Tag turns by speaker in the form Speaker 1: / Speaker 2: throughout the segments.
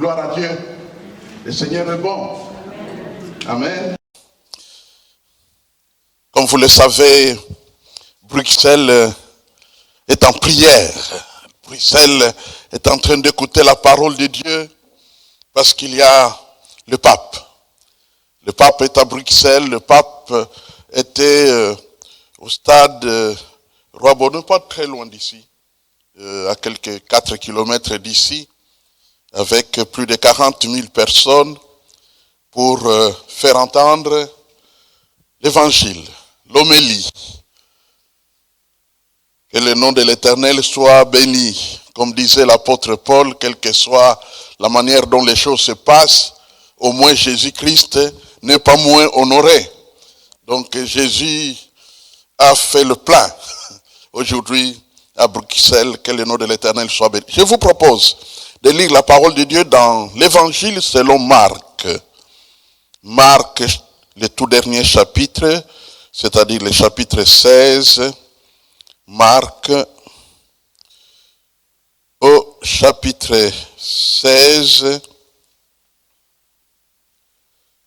Speaker 1: Gloire à Dieu. Le Seigneur est bon. Amen. Comme vous le savez, Bruxelles est en prière. Bruxelles est en train d'écouter la parole de Dieu parce qu'il y a le pape. Le pape est à Bruxelles. Le pape était au stade Roi Baudouin, pas très loin d'ici, à quelques 4 kilomètres d'ici, avec plus de 40 000 personnes pour faire entendre l'évangile, l'homélie. Que le nom de l'Éternel soit béni. Comme disait l'apôtre Paul, quelle que soit la manière dont les choses se passent, au moins Jésus-Christ n'est pas moins honoré. Donc Jésus a fait le plein aujourd'hui à Bruxelles, que le nom de l'Éternel soit béni. Je vous propose de lire la parole de Dieu dans l'Évangile selon Marc. Marc, le tout dernier chapitre, c'est-à-dire le chapitre 16. Marc, au chapitre 16,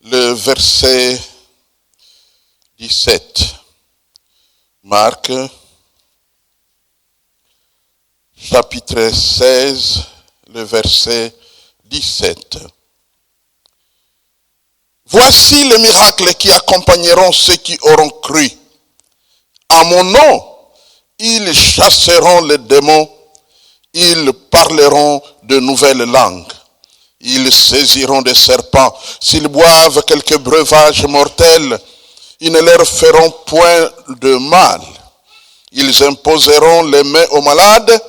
Speaker 1: le verset 17. Marc, chapitre 16, le verset 17. Voici les miracles qui accompagneront ceux qui auront cru. À mon nom, ils chasseront les démons, ils parleront de nouvelles langues, ils saisiront des serpents, s'ils boivent quelques breuvages mortels, ils ne leur feront point de mal. Ils imposeront les mains aux malades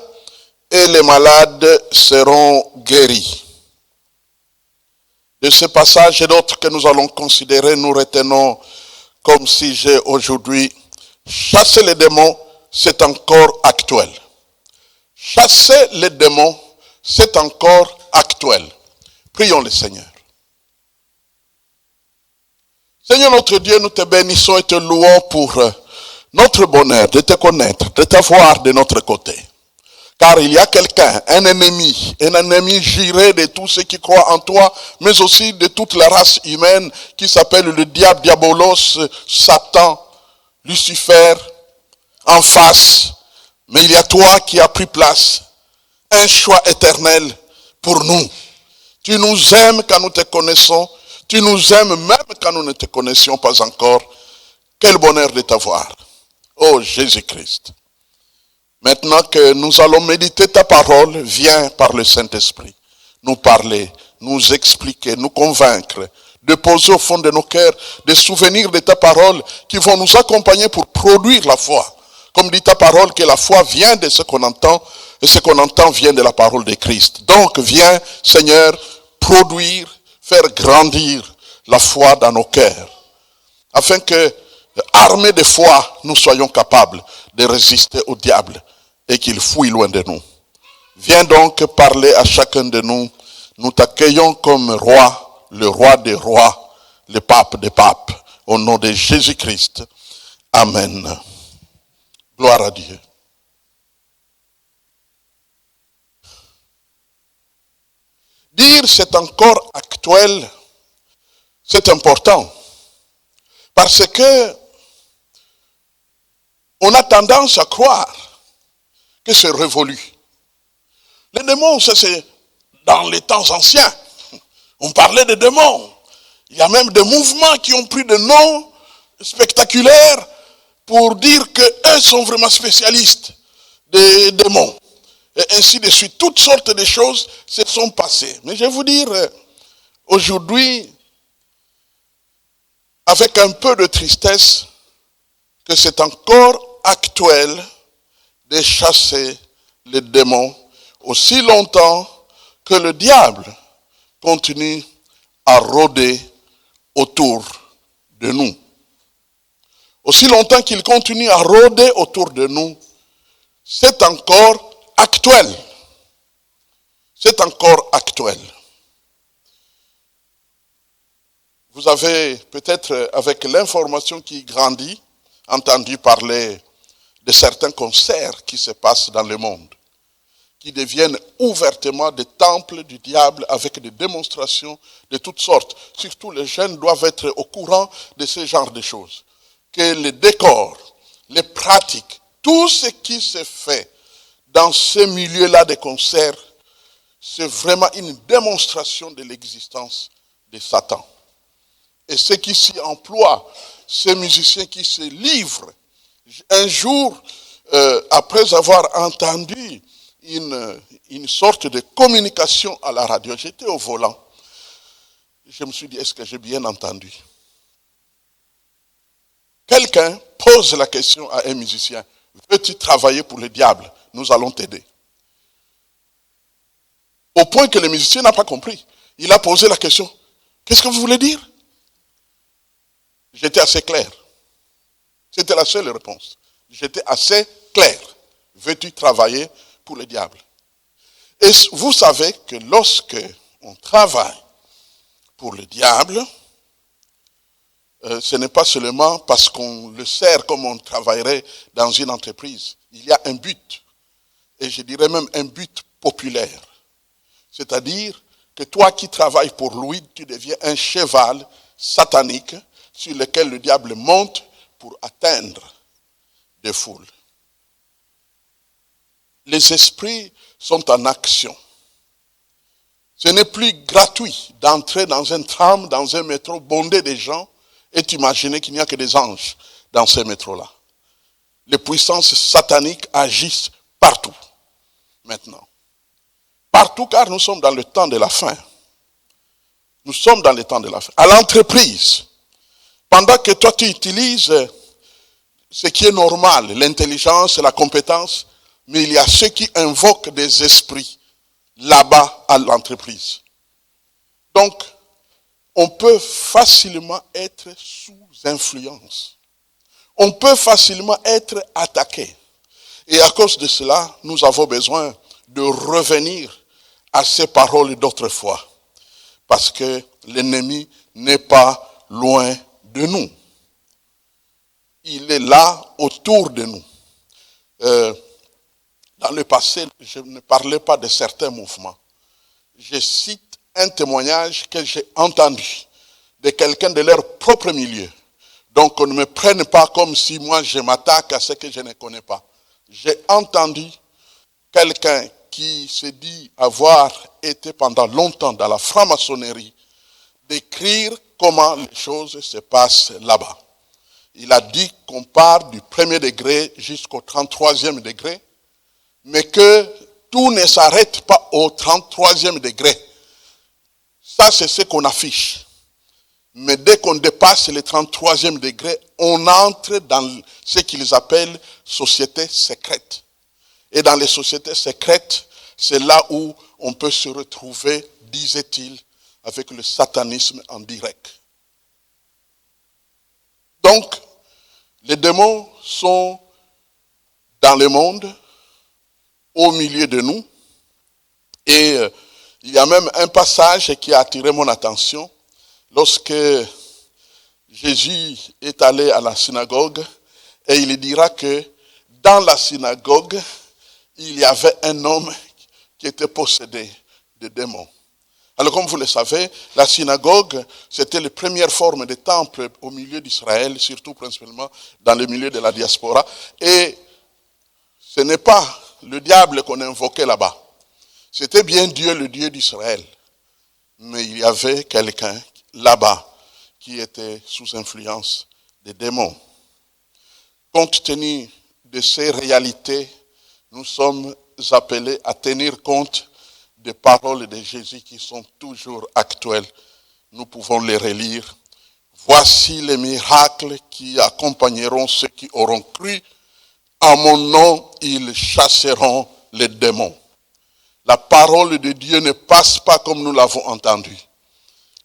Speaker 1: et les malades seront guéris. De ce passage et d'autres que nous allons considérer, nous retenons comme sujet aujourd'hui, chasser les démons, c'est encore actuel. Chasser les démons, c'est encore actuel. Prions le Seigneur. Seigneur notre Dieu, nous te bénissons et te louons pour notre bonheur de te connaître, de t'avoir de notre côté. Car il y a quelqu'un, un ennemi juré de tous ceux qui croient en toi, mais aussi de toute la race humaine qui s'appelle le diable, Diabolos, Satan, Lucifer, en face, mais il y a toi qui as pris place, un choix éternel pour nous. Tu nous aimes quand nous te connaissons, tu nous aimes même quand nous ne te connaissions pas encore. Quel bonheur de t'avoir, oh Jésus-Christ. Maintenant que nous allons méditer ta parole, viens par le Saint-Esprit nous parler, nous expliquer, nous convaincre, déposer au fond de nos cœurs des souvenirs de ta parole qui vont nous accompagner pour produire la foi. Comme dit ta parole, que la foi vient de ce qu'on entend, et ce qu'on entend vient de la parole de Christ. Donc viens, Seigneur, produire, faire grandir la foi dans nos cœurs, afin que, armés de foi, nous soyons capables de résister au diable et qu'il fuit loin de nous. Viens donc parler à chacun de nous. Nous t'accueillons comme roi, le roi des rois, le pape des papes, au nom de Jésus-Christ. Amen. Gloire à Dieu. Dire c'est encore actuel, c'est important. Parce que on a tendance à croire que c'est révolu. Les démons, ça c'est dans les temps anciens. On parlait de démons. Il y a même des mouvements qui ont pris des noms spectaculaires pour dire qu'eux sont vraiment spécialistes des démons. Et ainsi de suite. Toutes sortes de choses se sont passées. Mais je vais vous dire, aujourd'hui, avec un peu de tristesse, que c'est encore actuel de chasser les démons aussi longtemps que le diable continue à rôder autour de nous. Aussi longtemps qu'il continue à rôder autour de nous, c'est encore actuel. C'est encore actuel. Vous avez peut-être, avec l'information qui grandit, entendu parler de certains concerts qui se passent dans le monde. qui deviennent ouvertement des temples du diable avec des démonstrations de toutes sortes. Surtout les jeunes doivent être au courant de ce genre de choses. Que les décors, les pratiques, tout ce qui se fait dans ce milieu-là de concerts, c'est vraiment une démonstration de l'existence de Satan. Et ceux qui s'y emploient, ces musiciens qui se livrent, un jour, après avoir entendu une sorte de communication à la radio, j'étais au volant, je me suis dit, est-ce que j'ai bien entendu? Quelqu'un pose la question à un musicien, veux-tu travailler pour le diable? Nous allons t'aider. Au point que le musicien n'a pas compris. Il a posé la question, qu'est-ce que vous voulez dire? J'étais assez clair. C'était la seule réponse. J'étais assez clair. Veux-tu travailler pour le diable? Et vous savez que lorsque on travaille pour le diable, ce n'est pas seulement parce qu'on le sert comme on travaillerait dans une entreprise. Il y a un but. Et je dirais même un but populaire. C'est-à-dire que toi qui travailles pour lui, tu deviens un cheval satanique sur lequel le diable monte pour atteindre des foules. Les esprits sont en action. Ce n'est plus gratuit d'entrer dans un tram, dans un métro bondé de gens et t'imaginer qu'il n'y a que des anges dans ces métros-là. Les puissances sataniques agissent partout, maintenant. Partout, car nous sommes dans le temps de la fin. Nous sommes dans le temps de la fin. À l'entreprise, pendant que toi tu utilises ce qui est normal, l'intelligence, la compétence, mais il y a ceux qui invoquent des esprits là-bas à l'entreprise. Donc, on peut facilement être sous influence. On peut facilement être attaqué. Et à cause de cela, nous avons besoin de revenir à ces paroles d'autrefois. Parce que l'ennemi n'est pas loin de nous. Il est là autour de nous. Dans le passé, je ne parlais pas de certains mouvements. Je cite un témoignage que j'ai entendu de quelqu'un de leur propre milieu. Donc on ne me prenne pas comme si moi je m'attaque à ce que je ne connais pas. J'ai entendu quelqu'un qui se dit avoir été pendant longtemps dans la franc-maçonnerie décrire comment les choses se passent là-bas. Il a dit qu'on part du 1er degré jusqu'au 33e degré, mais que tout ne s'arrête pas au 33e degré. Ça, c'est ce qu'on affiche. Mais dès qu'on dépasse le 33e degré, on entre dans ce qu'ils appellent sociétés secrètes. Et dans les sociétés secrètes, c'est là où on peut se retrouver, disait-il, avec le satanisme en direct. Donc, les démons sont dans le monde, au milieu de nous. Et il y a même un passage qui a attiré mon attention. Lorsque Jésus est allé à la synagogue, et il dira que dans la synagogue, il y avait un homme qui était possédé de démons. Alors comme vous le savez, la synagogue, c'était la première forme de temple au milieu d'Israël, surtout principalement dans le milieu de la diaspora. Et ce n'est pas le diable qu'on invoquait là-bas. C'était bien Dieu, le Dieu d'Israël. Mais il y avait quelqu'un là-bas qui était sous influence des démons. Compte tenu de ces réalités, nous sommes appelés à tenir compte des paroles de Jésus qui sont toujours actuelles. Nous pouvons les relire. Voici les miracles qui accompagneront ceux qui auront cru. À mon nom, ils chasseront les démons. La parole de Dieu ne passe pas comme nous l'avons entendu.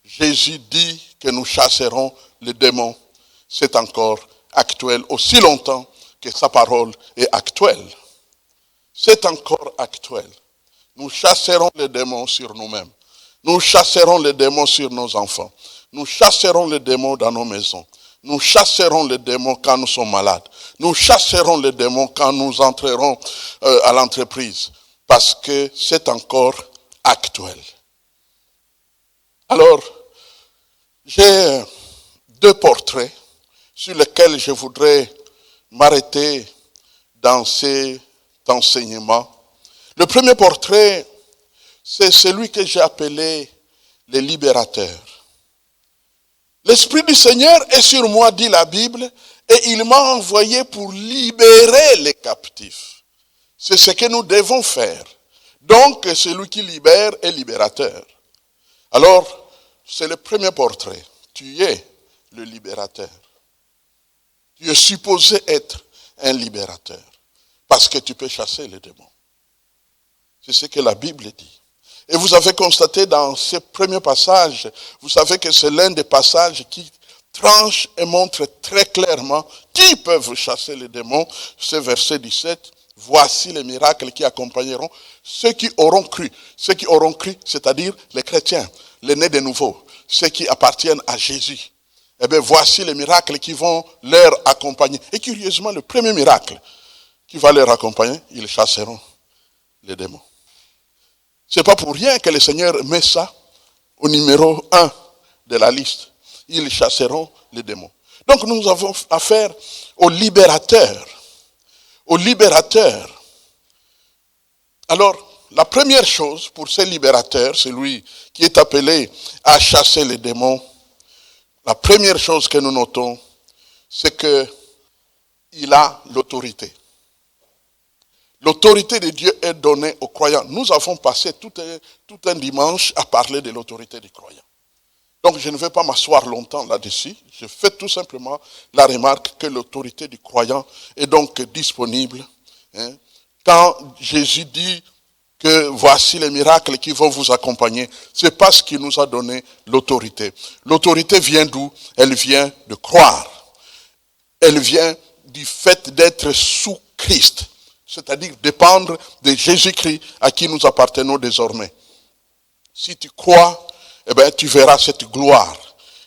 Speaker 1: Jésus dit que nous chasserons les démons. C'est encore actuel, aussi longtemps que sa parole est actuelle. C'est encore actuel. Nous chasserons les démons sur nous-mêmes. Nous chasserons les démons sur nos enfants. Nous chasserons les démons dans nos maisons. Nous chasserons les démons quand nous sommes malades. Nous chasserons les démons quand nous entrerons à l'entreprise. parce que c'est encore actuel. Alors, j'ai deux portraits sur lesquels je voudrais m'arrêter dans cet enseignement. Le premier portrait, c'est celui que j'ai appelé le libérateur. L'Esprit du Seigneur est sur moi, dit la Bible, et il m'a envoyé pour libérer les captifs. C'est ce que nous devons faire. Donc, celui qui libère est libérateur. Alors, c'est le premier portrait. Tu es le libérateur. Tu es supposé être un libérateur. Parce que tu peux chasser les démons. C'est ce que la Bible dit. Et vous avez constaté dans ce premier passage, vous savez que c'est l'un des passages qui tranche et montre très clairement qui peuvent chasser les démons. C'est verset 17. Voici les miracles qui accompagneront ceux qui auront cru. Ceux qui auront cru, c'est-à-dire les chrétiens, les nés de nouveau, ceux qui appartiennent à Jésus. Eh bien, voici les miracles qui vont leur accompagner. Et curieusement, le premier miracle qui va leur accompagner, ils chasseront les démons. Ce n'est pas pour rien que le Seigneur met ça au numéro 1 de la liste. Ils chasseront les démons. Donc nous avons affaire au libérateur. Au libérateur. Alors, la première chose pour ce libérateur, celui qui est appelé à chasser les démons, la première chose que nous notons, c'est qu'il a l'autorité. L'autorité de Dieu est donnée aux croyants. Nous avons passé tout un dimanche à parler de l'autorité des croyants. Donc je ne vais pas m'asseoir longtemps là-dessus. Je fais tout simplement la remarque que l'autorité du croyant est donc disponible. Quand Jésus dit que voici les miracles qui vont vous accompagner, c'est parce qu'il nous a donné l'autorité. L'autorité vient d'où? Elle vient de croire. Elle vient du fait d'être sous Christ. C'est-à-dire dépendre de Jésus-Christ à qui nous appartenons désormais. Si tu crois, eh bien, tu verras cette gloire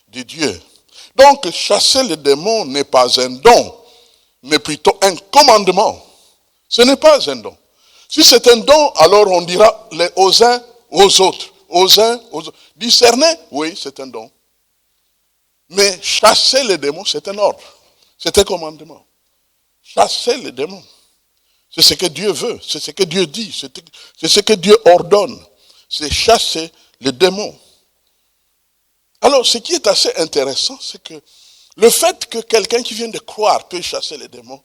Speaker 1: de Dieu. Donc, chasser les démons n'est pas un don, mais plutôt un commandement. Ce n'est pas un don. Si c'est un don, alors on dira aux uns, aux autres. Aux uns, aux autres. Discerner, oui, c'est un don. Mais chasser les démons, c'est un ordre. C'est un commandement. Chasser les démons. C'est ce que Dieu veut, c'est ce que Dieu dit, c'est ce que Dieu ordonne. C'est chasser les démons. Alors, ce qui est assez intéressant, c'est que le fait que quelqu'un qui vient de croire peut chasser les démons,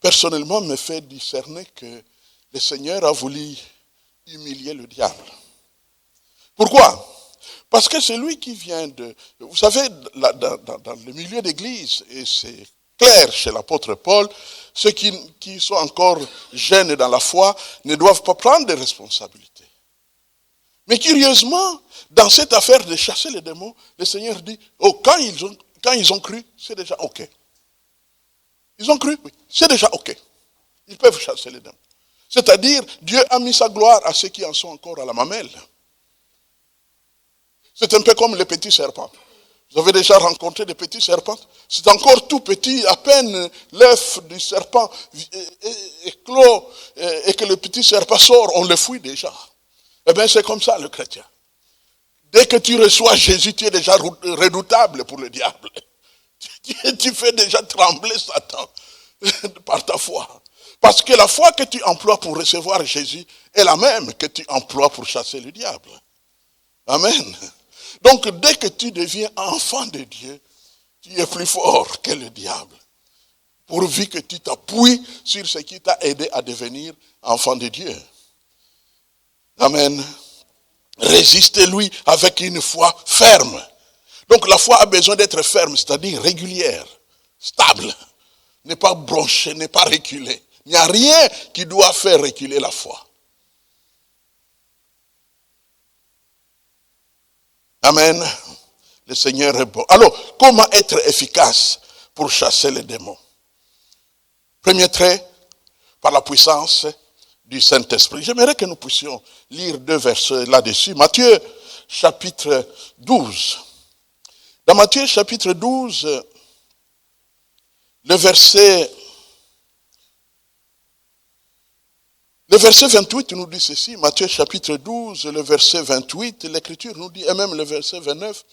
Speaker 1: personnellement me fait discerner que le Seigneur a voulu humilier le diable. Pourquoi? Parce que celui qui vient de... Vous savez, dans le milieu d'église, et c'est clair chez l'apôtre Paul, ceux qui sont encore jeunes dans la foi ne doivent pas prendre de responsabilités. Mais curieusement, dans cette affaire de chasser les démons, le Seigneur dit, oh, quand ils ont cru, c'est déjà OK. Ils ont cru, oui, c'est déjà OK. Ils peuvent chasser les démons. C'est-à-dire, Dieu a mis sa gloire à ceux qui en sont encore à la mamelle. C'est un peu comme les petits serpents. Vous avez déjà rencontré des petits serpents? C'est encore tout petit, à peine l'œuf du serpent est clos et que le petit serpent sort, on le fouille déjà. Eh bien, c'est comme ça le chrétien. Dès que tu reçois Jésus, tu es déjà redoutable pour le diable. Tu fais déjà trembler Satan par ta foi. Parce que la foi que tu emploies pour recevoir Jésus est la même que tu emploies pour chasser le diable. Amen. Donc, dès que tu deviens enfant de Dieu, tu es plus fort que le diable. Pourvu que tu t'appuies sur ce qui t'a aidé à devenir enfant de Dieu. Amen. Résistez-lui avec une foi ferme. Donc, la foi a besoin d'être ferme, c'est-à-dire régulière, stable. Ne pas broncher, ne pas reculer. Il n'y a rien qui doit faire reculer la foi. Amen. Le Seigneur est bon. Alors, comment être efficace pour chasser les démons? Premier trait, par la puissance du Saint-Esprit. J'aimerais que nous puissions lire 2 versets là-dessus. Matthieu, chapitre 12. Dans Matthieu, chapitre 12, le Le verset 28 nous dit ceci, Matthieu chapitre 12, le verset 28, l'Écriture nous dit, et même le verset 29,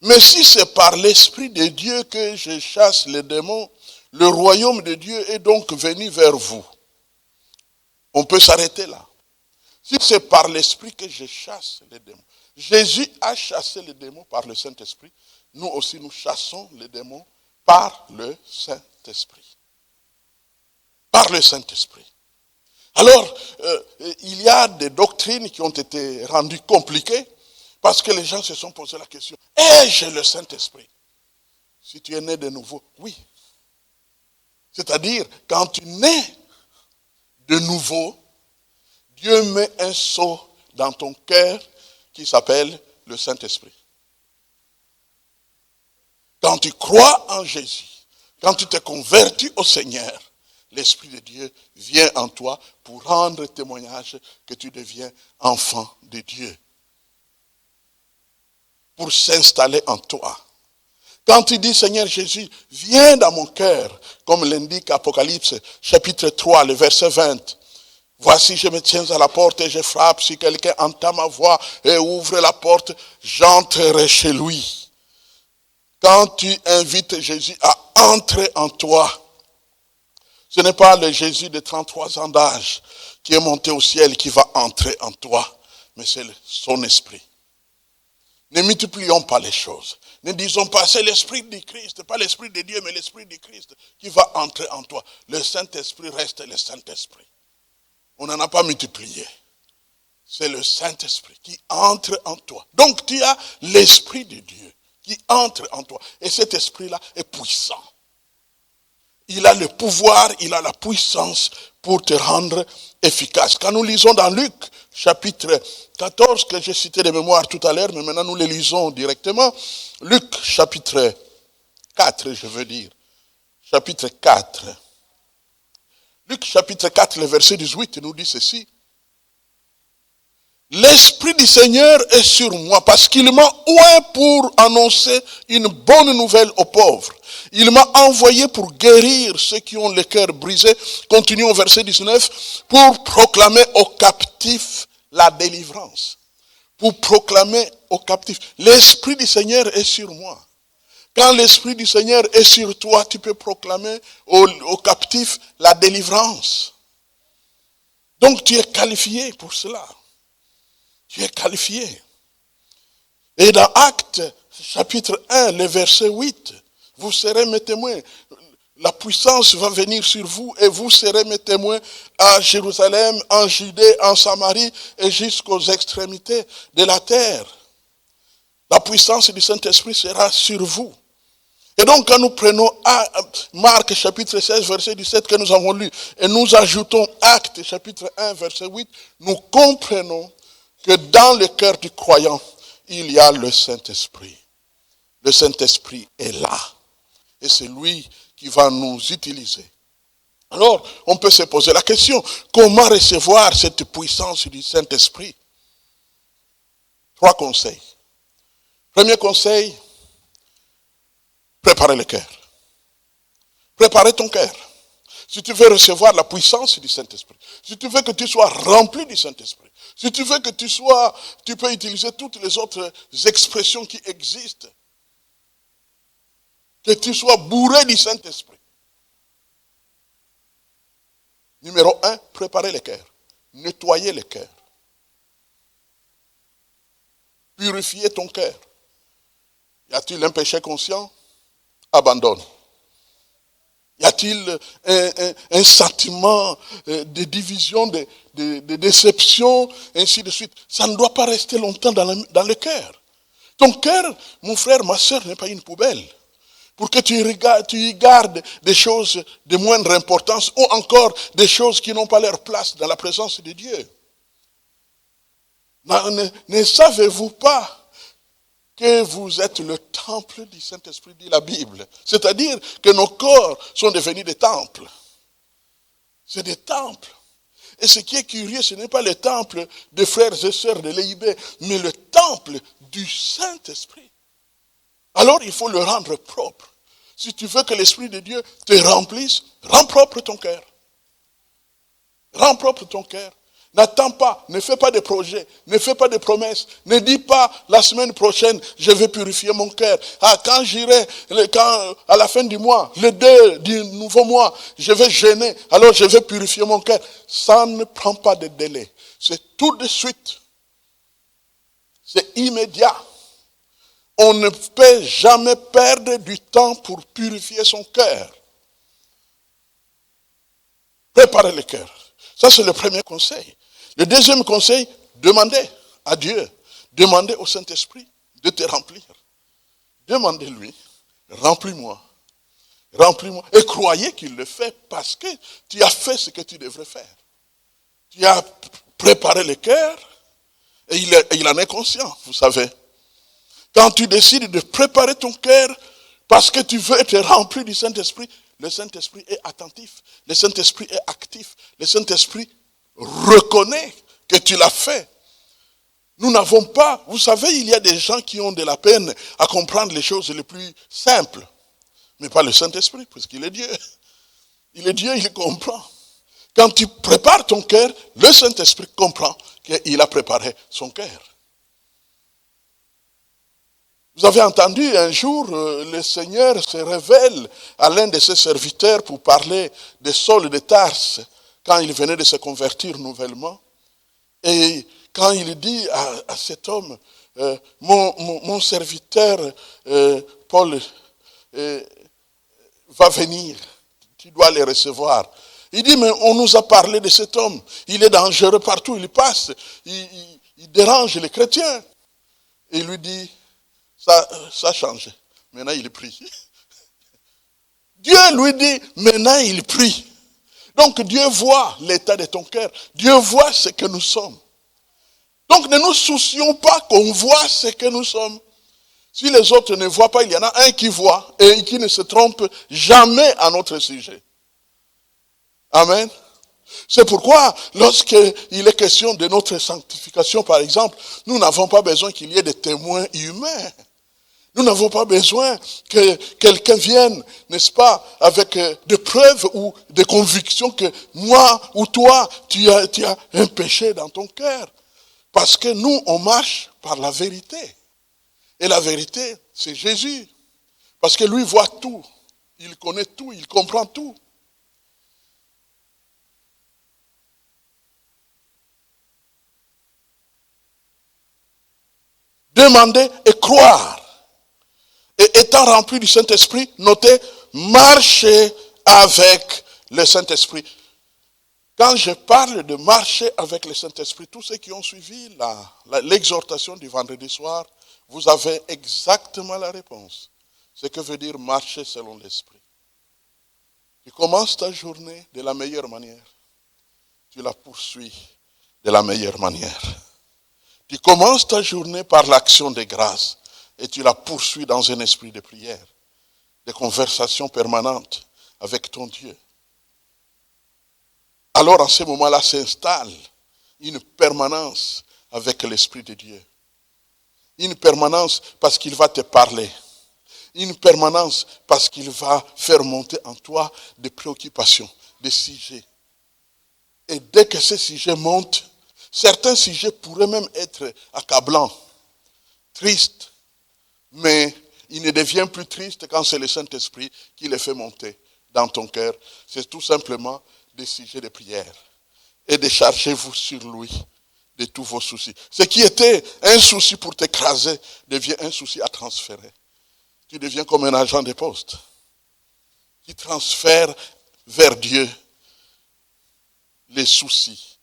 Speaker 1: mais si c'est par l'Esprit de Dieu que je chasse les démons, le royaume de Dieu est donc venu vers vous. On peut s'arrêter là. Si c'est par l'Esprit que je chasse les démons. Jésus a chassé les démons par le Saint-Esprit. Nous aussi, nous chassons les démons par le Saint-Esprit. Par le Saint-Esprit. Alors, il y a des doctrines qui ont été rendues compliquées parce que les gens se sont posé la question, ai-je le Saint-Esprit? Si tu es né de nouveau, oui. C'est-à-dire, quand tu nais de nouveau, Dieu met un sceau dans ton cœur qui s'appelle le Saint-Esprit. Quand tu crois en Jésus, quand tu te convertis au Seigneur, l'Esprit de Dieu vient en toi pour rendre témoignage que tu deviens enfant de Dieu. Pour s'installer en toi. Quand tu dis, Seigneur Jésus, viens dans mon cœur, comme l'indique Apocalypse, chapitre 3, le verset 20. Voici, je me tiens à la porte et je frappe. Si quelqu'un entend ma voix et ouvre la porte, j'entrerai chez lui. Quand tu invites Jésus à entrer en toi, ce n'est pas le Jésus de 33 ans d'âge qui est monté au ciel qui va entrer en toi, mais c'est son esprit. Ne multiplions pas les choses. Ne disons pas, c'est l'esprit du Christ, pas l'esprit de Dieu, mais l'esprit du Christ qui va entrer en toi. Le Saint-Esprit reste le Saint-Esprit. On n'en a pas multiplié. C'est le Saint-Esprit qui entre en toi. Donc tu as l'esprit de Dieu qui entre en toi. Et cet esprit-là est puissant. Il a le pouvoir, il a la puissance pour te rendre efficace. Quand nous lisons dans Luc, chapitre 14, que j'ai cité de mémoire tout à l'heure, mais maintenant nous les lisons directement. Luc, chapitre 4, je veux dire. Chapitre 4. Luc, chapitre 4, le verset 18, nous dit ceci. L'Esprit du Seigneur est sur moi parce qu'il m'a oint pour annoncer une bonne nouvelle aux pauvres. Il m'a envoyé pour guérir ceux qui ont le cœur brisé. Continuons au verset 19. Pour proclamer aux captifs la délivrance. Pour proclamer aux captifs. L'Esprit du Seigneur est sur moi. Quand l'Esprit du Seigneur est sur toi, tu peux proclamer aux captifs la délivrance. Donc tu es qualifié pour cela. Tu es qualifié. Et dans Actes, chapitre 1, le verset 8, vous serez mes témoins. La puissance va venir sur vous et vous serez mes témoins à Jérusalem, en Judée, en Samarie et jusqu'aux extrémités de la terre. La puissance du Saint-Esprit sera sur vous. Et donc quand nous prenons Marc chapitre 16, verset 17 que nous avons lu, et nous ajoutons Actes chapitre 1, verset 8, nous comprenons que dans le cœur du croyant, il y a le Saint-Esprit. Le Saint-Esprit est là. Et c'est lui qui va nous utiliser. Alors, on peut se poser la question, comment recevoir cette puissance du Saint-Esprit? 3 conseils. Premier conseil, préparer le cœur. Préparer ton cœur. Si tu veux recevoir la puissance du Saint-Esprit, si tu veux que tu sois rempli du Saint-Esprit, si tu veux que tu peux utiliser toutes les autres expressions qui existent, que tu sois bourré du Saint-Esprit. Numéro 1, préparer le cœur, nettoyer le cœur, purifier ton cœur. Y a-t-il un péché conscient? Abandonne. Y a-t-il un sentiment de division, de déception, ainsi de suite? Ça ne doit pas rester longtemps dans le cœur. Ton cœur, mon frère, ma soeur, n'est pas une poubelle. Pour que tu y gardes des choses de moindre importance ou encore des choses qui n'ont pas leur place dans la présence de Dieu. Ne savez-vous pas que vous êtes le temple du Saint-Esprit, dit la Bible. C'est-à-dire que nos corps sont devenus des temples. C'est des temples. Et ce qui est curieux, ce n'est pas le temple des frères et sœurs de l'EIB, mais le temple du Saint-Esprit. Alors il faut le rendre propre. Si tu veux que l'Esprit de Dieu te remplisse, rends propre ton cœur. Rends propre ton cœur. N'attends pas, ne fais pas de projets, ne fais pas de promesses. Ne dis pas la semaine prochaine, je vais purifier mon cœur. Ah, quand j'irai, à la fin du mois, le 2 du nouveau mois, je vais jeûner, alors je vais purifier mon cœur. Ça ne prend pas de délai. C'est tout de suite. C'est immédiat. On ne peut jamais perdre du temps pour purifier son cœur. Préparez le cœur. Ça, c'est le premier conseil. Le deuxième conseil, demandez à Dieu, demandez au Saint-Esprit de te remplir. Demandez-lui, remplis-moi, remplis-moi. Et croyez qu'il le fait parce que tu as fait ce que tu devrais faire. Tu as préparé le cœur et il en est conscient, vous savez. Quand tu décides de préparer ton cœur parce que tu veux être rempli du Saint-Esprit, le Saint-Esprit est attentif, le Saint-Esprit est actif, le Saint-Esprit reconnaît que tu l'as fait. Nous n'avons pas, vous savez, il y a des gens qui ont de la peine à comprendre les choses les plus simples, mais pas le Saint-Esprit, parce qu'il est Dieu. Il est Dieu, il comprend. Quand tu prépares ton cœur, le Saint-Esprit comprend qu'il a préparé son cœur. Vous avez entendu un jour, le Seigneur se révèle à l'un de ses serviteurs pour parler de Saul de Tarse, quand il venait de se convertir nouvellement. Et quand il dit à cet homme, mon serviteur Paul va venir, tu dois le recevoir. Il dit, mais on nous a parlé de cet homme, il est dangereux partout, il passe, il dérange les chrétiens. Et il lui dit, ça a changé, maintenant il prie. Dieu lui dit, maintenant il prie. Donc Dieu voit l'état de ton cœur. Dieu voit ce que nous sommes. Donc ne nous soucions pas qu'on voit ce que nous sommes. Si les autres ne voient pas, il y en a un qui voit et qui ne se trompe jamais à notre sujet. Amen. C'est pourquoi lorsqu'il est question de notre sanctification, par exemple, nous n'avons pas besoin qu'il y ait des témoins humains. Nous n'avons pas besoin que quelqu'un vienne, n'est-ce pas, avec des preuves ou des convictions que moi ou toi, tu as un péché dans ton cœur. Parce que nous, on marche par la vérité. Et la vérité, c'est Jésus. Parce que lui voit tout. Il connaît tout, il comprend tout. Demander et croire. Et étant rempli du Saint-Esprit, notez, marcher avec le Saint-Esprit. Quand je parle de marcher avec le Saint-Esprit, tous ceux qui ont suivi l'exhortation du vendredi soir, vous avez exactement la réponse. Ce que veut dire marcher selon l'Esprit. Tu commences ta journée de la meilleure manière. Tu la poursuis de la meilleure manière. Tu commences ta journée par l'action de grâce. Et tu la poursuis dans un esprit de prière, de conversation permanente avec ton Dieu. Alors en ce moment-là s'installe une permanence avec l'Esprit de Dieu. Une permanence parce qu'il va te parler. Une permanence parce qu'il va faire monter en toi des préoccupations, des sujets. Et dès que ces sujets montent, certains sujets pourraient même être accablants, tristes. Mais il ne devient plus triste quand c'est le Saint-Esprit qui les fait monter dans ton cœur. C'est tout simplement des sujets de prière. Et déchargez-vous sur lui de tous vos soucis. Ce qui était un souci pour t'écraser devient un souci à transférer. Tu deviens comme un agent de poste qui transfère vers Dieu les soucis.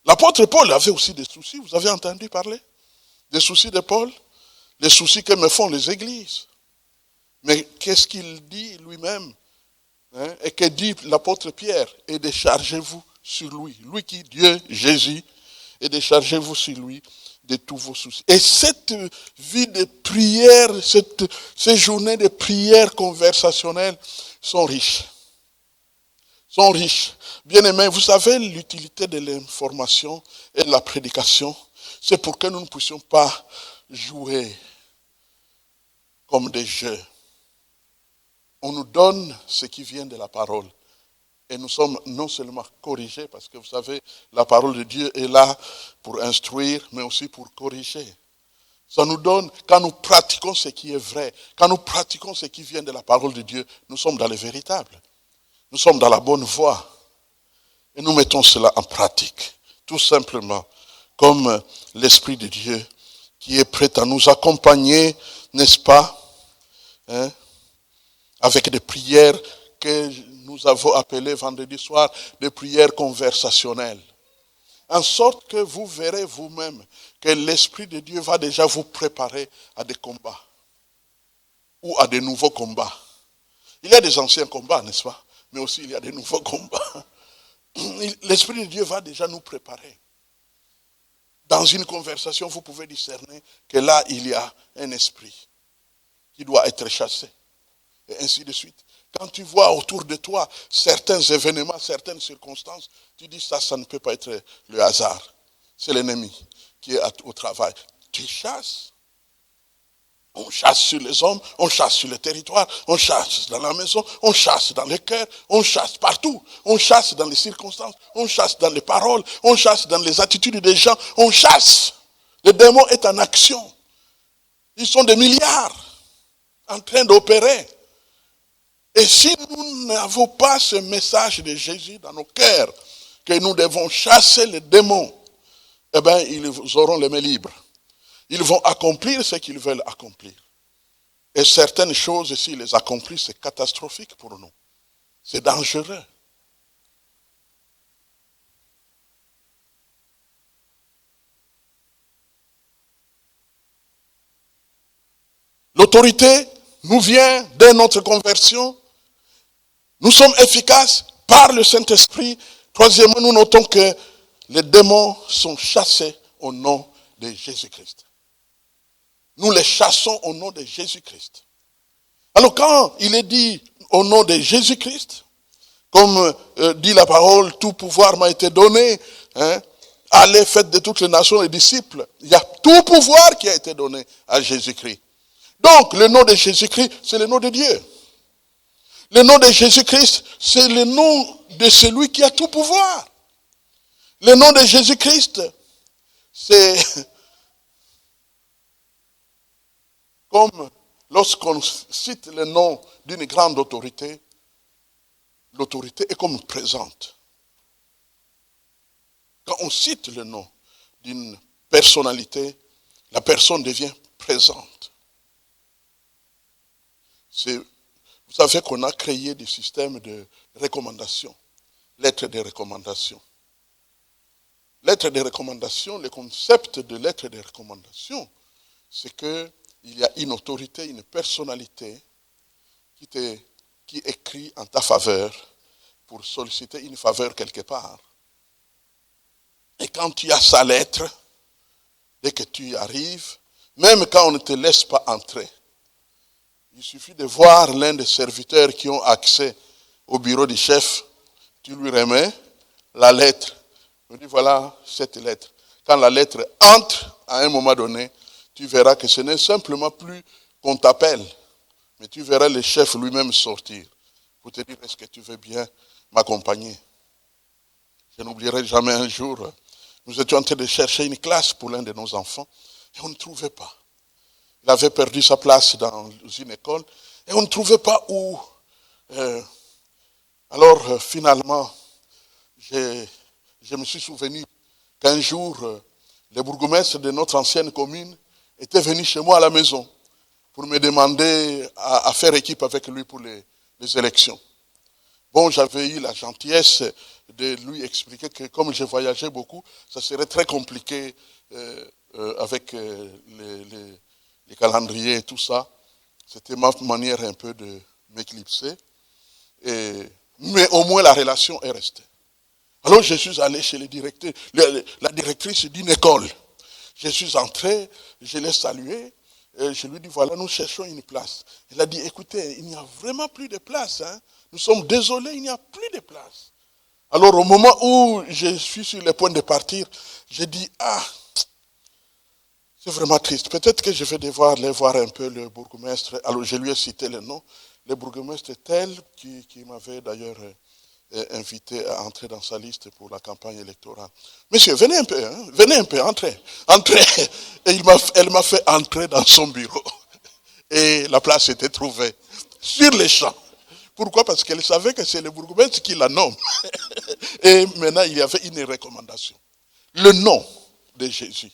Speaker 1: L'apôtre Paul avait aussi des soucis. Vous avez entendu parler des soucis de Paul? Les soucis que me font les églises. Mais qu'est-ce qu'il dit lui-même? Et que dit l'apôtre Pierre? Et déchargez-vous sur lui. Lui qui, Dieu, Jésus, et déchargez-vous sur lui de tous vos soucis. Et cette vie de prière, ces journées de prière conversationnelle sont riches. Sont riches. Bien-aimés, vous savez l'utilité de l'information et de la prédication. C'est pour que nous ne puissions pas jouer comme des jeux. On nous donne ce qui vient de la parole. Et nous sommes non seulement corrigés, parce que vous savez, la parole de Dieu est là pour instruire, mais aussi pour corriger. Ça nous donne, quand nous pratiquons ce qui est vrai, quand nous pratiquons ce qui vient de la parole de Dieu, nous sommes dans le véritable. Nous sommes dans la bonne voie. Et nous mettons cela en pratique, tout simplement, comme l'Esprit de Dieu qui est prêt à nous accompagner, n'est-ce pas, hein, avec des prières que nous avons appelées vendredi soir, des prières conversationnelles. En sorte que vous verrez vous-même que l'Esprit de Dieu va déjà vous préparer à des combats ou à des nouveaux combats. Il y a des anciens combats, n'est-ce pas? Mais aussi il y a des nouveaux combats. L'Esprit de Dieu va déjà nous préparer. Dans une conversation, vous pouvez discerner que là, il y a un esprit qui doit être chassé. Et ainsi de suite. Quand tu vois autour de toi certains événements, certaines circonstances, tu dis ça ne peut pas être le hasard. C'est l'ennemi qui est au travail. Tu chasses. On chasse sur les hommes, on chasse sur le territoire, on chasse dans la maison, on chasse dans le cœur, on chasse partout. On chasse dans les circonstances, on chasse dans les paroles, on chasse dans les attitudes des gens, on chasse. Le démon est en action. Ils sont des milliards en train d'opérer. Et si nous n'avons pas ce message de Jésus dans nos cœurs, que nous devons chasser les démons, eh bien, ils auront les mains libres. Ils vont accomplir ce qu'ils veulent accomplir. Et certaines choses, s'ils les accomplissent, c'est catastrophique pour nous. C'est dangereux. L'autorité nous vient de notre conversion. Nous sommes efficaces par le Saint-Esprit. Troisièmement, nous notons que les démons sont chassés au nom de Jésus-Christ. Nous les chassons au nom de Jésus-Christ. Alors quand il est dit au nom de Jésus-Christ, comme dit la parole, tout pouvoir m'a été donné, hein, allez, faites de toutes les nations les disciples. Il y a tout pouvoir qui a été donné à Jésus-Christ. Donc le nom de Jésus-Christ, c'est le nom de Dieu. Le nom de Jésus-Christ, c'est le nom de celui qui a tout pouvoir. Le nom de Jésus-Christ, c'est comme lorsqu'on cite le nom d'une grande autorité, l'autorité est comme présente. Quand on cite le nom d'une personnalité, la personne devient présente. Vous savez qu'on a créé des systèmes de recommandation, lettres de recommandation. Lettres de recommandation, le concept de lettres de recommandation, c'est qu'il y a une autorité, une personnalité qui écrit en ta faveur pour solliciter une faveur quelque part. Et quand tu as sa lettre, dès que tu y arrives, même quand on ne te laisse pas entrer, il suffit de voir l'un des serviteurs qui ont accès au bureau du chef, tu lui remets la lettre. Il dit voilà cette lettre. Quand la lettre entre à un moment donné, tu verras que ce n'est simplement plus qu'on t'appelle, mais tu verras le chef lui-même sortir pour te dire est-ce que tu veux bien m'accompagner. Je n'oublierai jamais un jour, nous étions en train de chercher une classe pour l'un de nos enfants et on ne trouvait pas. Il avait perdu sa place dans une école et on ne trouvait pas où. Alors finalement, je me suis souvenu qu'un jour, le bourgmestre de notre ancienne commune était venu chez moi à la maison pour me demander à faire équipe avec lui pour les élections. Bon, j'avais eu la gentillesse de lui expliquer que comme je voyageais beaucoup, ça serait très compliqué avec les calendriers et tout ça. C'était ma manière un peu de m'éclipser. Mais au moins la relation est restée. Alors je suis allé chez le directeur, la directrice d'une école. Je suis entré, je l'ai salué, et je lui ai dit voilà, nous cherchons une place. Elle a dit écoutez, il n'y a vraiment plus de place. Hein. Nous sommes désolés, il n'y a plus de place. Alors au moment où je suis sur le point de partir, j'ai dit c'est vraiment triste. Peut-être que je vais devoir aller voir un peu le bourgmestre. Alors je lui ai cité le nom. Le bourgmestre tel qui m'avait d'ailleurs invité à entrer dans sa liste pour la campagne électorale. Monsieur, venez un peu, entrez. Et elle m'a fait entrer dans son bureau. Et la place était trouvée sur les champs. Pourquoi? Parce qu'elle savait que c'est le bourgmestre qui la nomme. Et maintenant, il y avait une recommandation. Le nom de Jésus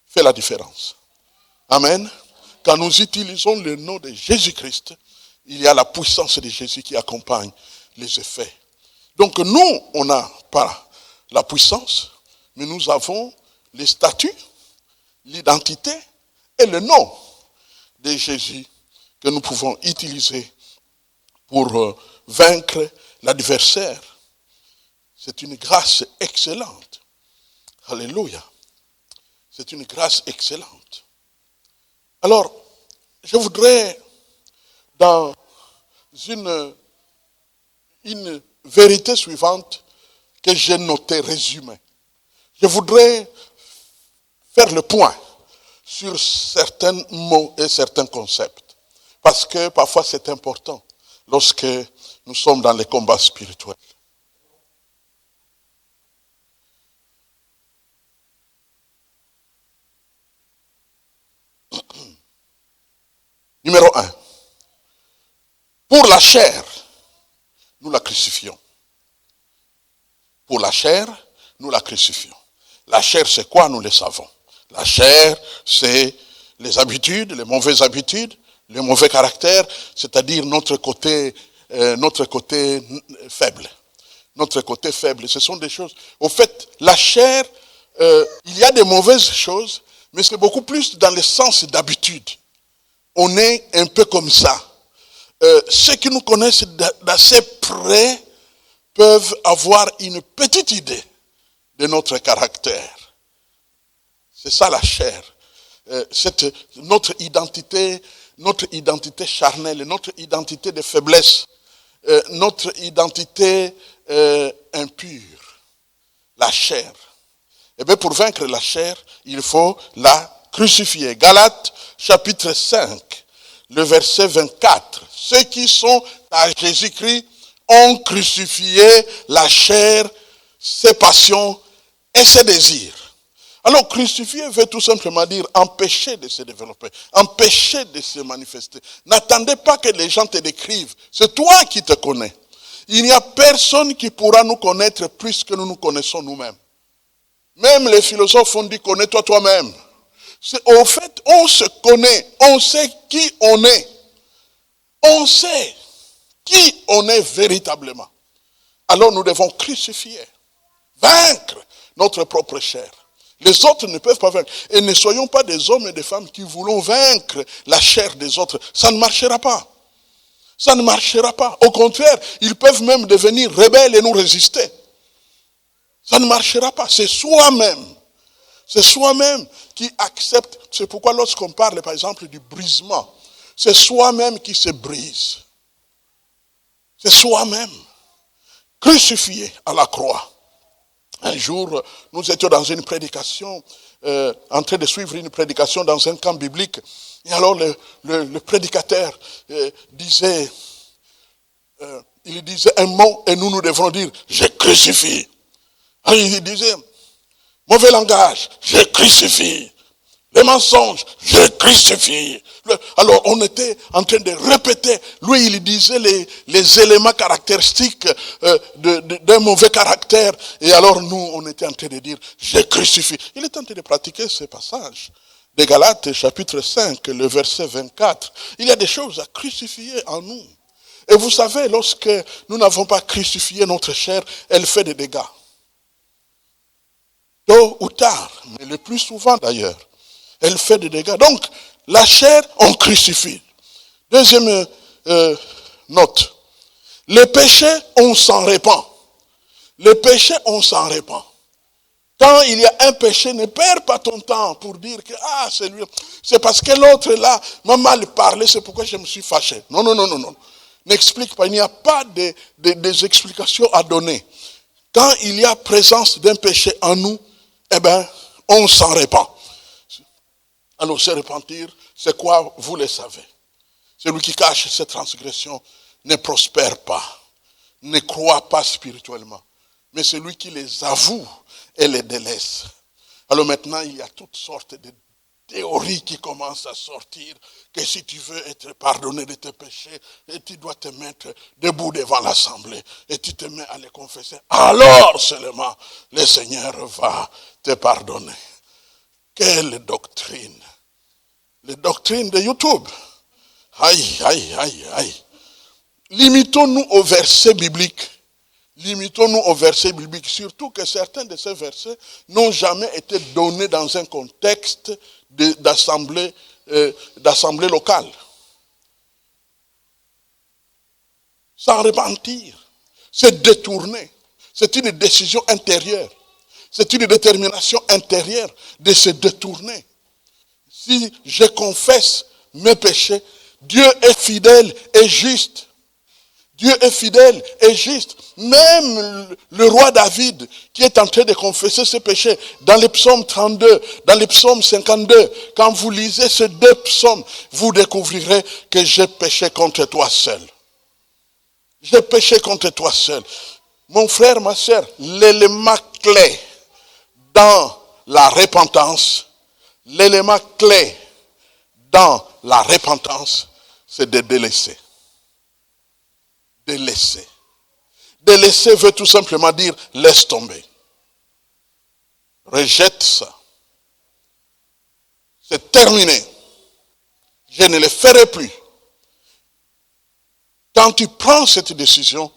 Speaker 1: fait la différence. Amen. Quand nous utilisons le nom de Jésus-Christ, il y a la puissance de Jésus qui accompagne les effets. Donc nous, on n'a pas la puissance, mais nous avons les statuts, l'identité et le nom de Jésus que nous pouvons utiliser pour vaincre l'adversaire. C'est une grâce excellente. Alléluia. C'est une grâce excellente. Alors, je voudrais, dans une vérité suivante que j'ai notée, résumée, je voudrais faire le point sur certains mots et certains concepts. Parce que parfois c'est important lorsque nous sommes dans les combats spirituels. Numéro 1. Pour la chair, nous la crucifions. Pour la chair, nous la crucifions. La chair, c'est quoi? Nous le savons. La chair, c'est les habitudes, les mauvaises habitudes, le mauvais caractère, c'est-à-dire notre côté faible. Notre côté faible, ce sont des choses. Au fait, la chair, il y a des mauvaises choses, mais c'est beaucoup plus dans le sens d'habitude. On est un peu comme ça. Ceux qui nous connaissent d'assez près peuvent avoir une petite idée de notre caractère. C'est ça la chair. Notre identité charnelle, notre identité de faiblesse, notre identité impure, la chair. Et bien pour vaincre la chair, il faut la crucifier. Galates chapitre 5, le verset 24. Ceux qui sont à Jésus-Christ ont crucifié la chair, ses passions et ses désirs. Alors crucifier veut tout simplement dire empêcher de se développer, empêcher de se manifester. N'attendez pas que les gens te décrivent, c'est toi qui te connais. Il n'y a personne qui pourra nous connaître plus que nous nous connaissons nous-mêmes. Même les philosophes ont dit connais-toi toi-même. Au fait, on se connaît, on sait qui on est. On sait qui on est véritablement. Alors nous devons crucifier, vaincre notre propre chair. Les autres ne peuvent pas vaincre. Et ne soyons pas des hommes et des femmes qui voulons vaincre la chair des autres. Ça ne marchera pas. Ça ne marchera pas. Au contraire, ils peuvent même devenir rebelles et nous résister. Ça ne marchera pas. C'est soi-même. C'est soi-même qui accepte. C'est pourquoi lorsqu'on parle, par exemple, du brisement, c'est soi-même qui se brise. C'est soi-même. Crucifié à la croix. Un jour, nous étions dans une prédication, en train de suivre une prédication dans un camp biblique. Et alors le prédicateur disait un mot et nous devons dire, je crucifie. Alors il disait, mauvais langage, je crucifie. Les mensonges, je crucifie. Alors on était en train de répéter. Lui, il disait les éléments caractéristiques d'un mauvais caractère. Et alors nous, on était en train de dire, je crucifie. Il est en train de pratiquer ce passage de Galates chapitre 5, le verset 24. Il y a des choses à crucifier en nous. Et vous savez, lorsque nous n'avons pas crucifié notre chair, elle fait des dégâts. Tôt ou tard, mais le plus souvent d'ailleurs. Elle fait des dégâts. Donc, la chair, on crucifie. Deuxième note. Le péché, on s'en répand. Le péché, on s'en répand. Quand il y a un péché, ne perds pas ton temps pour dire que, c'est lui. C'est parce que l'autre là m'a mal parlé, c'est pourquoi je me suis fâché. Non. N'explique pas. Il n'y a pas des explications à donner. Quand il y a présence d'un péché en nous, on s'en répand. Alors, se repentir, c'est quoi? Vous le savez. Celui qui cache ses transgressions ne prospère pas. ne croit pas spirituellement, mais celui qui les avoue et les délaisse. Alors maintenant, il y a toutes sortes de théories qui commencent à sortir, que si tu veux être pardonné de tes péchés, et tu dois te mettre debout devant l'assemblée, et tu te mets à les confesser, alors seulement le Seigneur va te pardonner. Quelle doctrine! Les doctrines de YouTube. Aïe, aïe, aïe, aïe. Limitons-nous aux versets bibliques. Limitons-nous aux versets bibliques, surtout que certains de ces versets n'ont jamais été donnés dans un contexte d'assemblée locale. S'en repentir, se détourner, c'est une décision intérieure. C'est une détermination intérieure de se détourner. Si je confesse mes péchés, Dieu est fidèle et juste. Dieu est fidèle et juste. Même le roi David, qui est en train de confesser ses péchés, dans les psaumes 32, dans les psaumes 52, quand vous lisez ces deux psaumes, vous découvrirez que j'ai péché contre toi seul. J'ai péché contre toi seul. Mon frère, ma soeur, l'élément clé dans la repentance, l'élément clé dans la repentance, c'est de délaisser. Délaisser. Délaisser veut tout simplement dire laisse tomber. Rejette ça. C'est terminé. Je ne le ferai plus. Quand tu prends cette décision,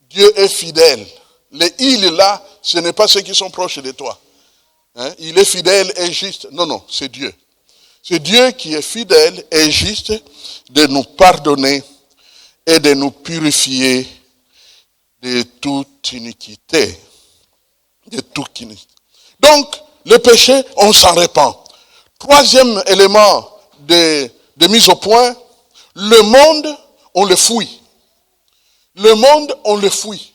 Speaker 1: Dieu est fidèle. Les il là, ce n'est pas ceux qui sont proches de toi. Hein? Il est fidèle et juste. Non, non, c'est Dieu. C'est Dieu qui est fidèle et juste de nous pardonner et de nous purifier de toute iniquité. De toute iniquité. Donc, le péché, on s'en répand. Troisième élément de mise au point, le monde, on le fouille. Le monde, on le fouille.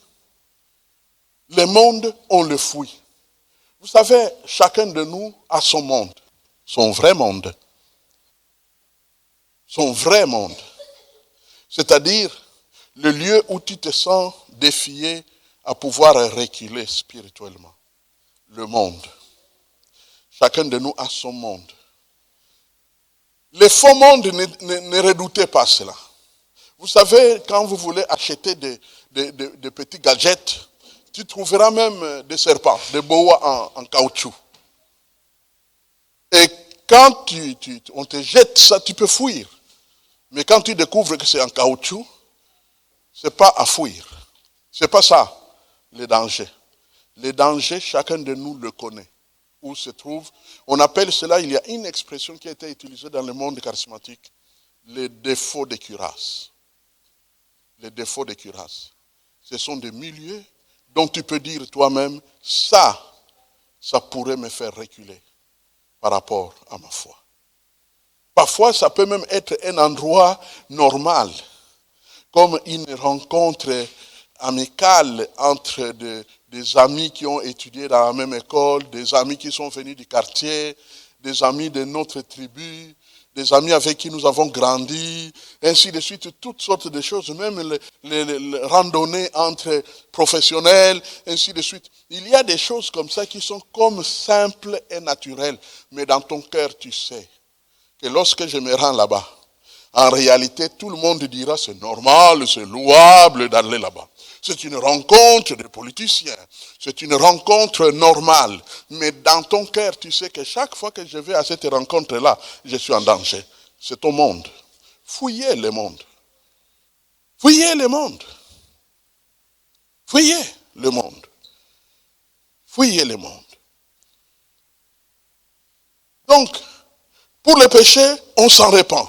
Speaker 1: Le monde, on le fouille. Vous savez, chacun de nous a son monde, son vrai monde. Son vrai monde. C'est-à-dire le lieu où tu te sens défié à pouvoir reculer spirituellement. Le monde. Chacun de nous a son monde. Les faux mondes, ne redoutez pas cela. Vous savez, quand vous voulez acheter des petits gadgets, tu trouveras même des serpents, des boas en caoutchouc. Et quand on te jette ça, tu peux fuir. Mais quand tu découvres que c'est en caoutchouc, ce n'est pas à fuir. Ce n'est pas ça, le danger. Le danger, chacun de nous le connaît. Où se trouve, on appelle cela, il y a une expression qui a été utilisée dans le monde charismatique, les défauts de cuirasse. Les défauts de cuirasse. Ce sont des milieux dont tu peux dire toi-même, ça pourrait me faire reculer par rapport à ma foi. Parfois, ça peut même être un endroit normal, comme une rencontre amicale entre des amis qui ont étudié dans la même école, des amis qui sont venus du quartier, des amis de notre tribu, des amis avec qui nous avons grandi, ainsi de suite, toutes sortes de choses, même les randonnées entre professionnels, ainsi de suite. Il y a des choses comme ça qui sont comme simples et naturelles, mais dans ton cœur, tu sais que lorsque je me rends là-bas, en réalité, tout le monde dira c'est normal, c'est louable d'aller là-bas. C'est une rencontre de politiciens, c'est une rencontre normale. Mais dans ton cœur, tu sais que chaque fois que je vais à cette rencontre-là, je suis en danger. C'est ton monde. Fouillez le monde. Fouillez le monde. Fouillez le monde. Fouillez le monde. Donc, pour le péché, on s'en répand.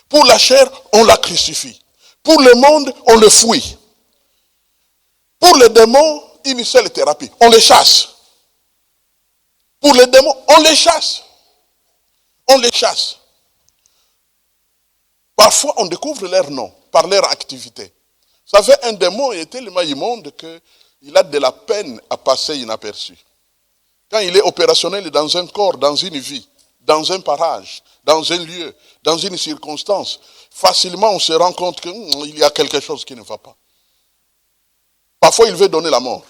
Speaker 1: Pour la chair, on la crucifie. Pour le monde, on le fouille. Pour les démons, une seule thérapie. On les chasse. Pour les démons, on les chasse. On les chasse. Parfois, on découvre leur nom par leur activité. Vous savez, un démon est tellement immonde qu'il a de la peine à passer inaperçu. Quand il est opérationnel dans un corps, dans une vie, dans un parage, dans un lieu, dans une circonstance, facilement on se rend compte qu'il y a quelque chose qui ne va pas. Parfois, il veut donner la mort.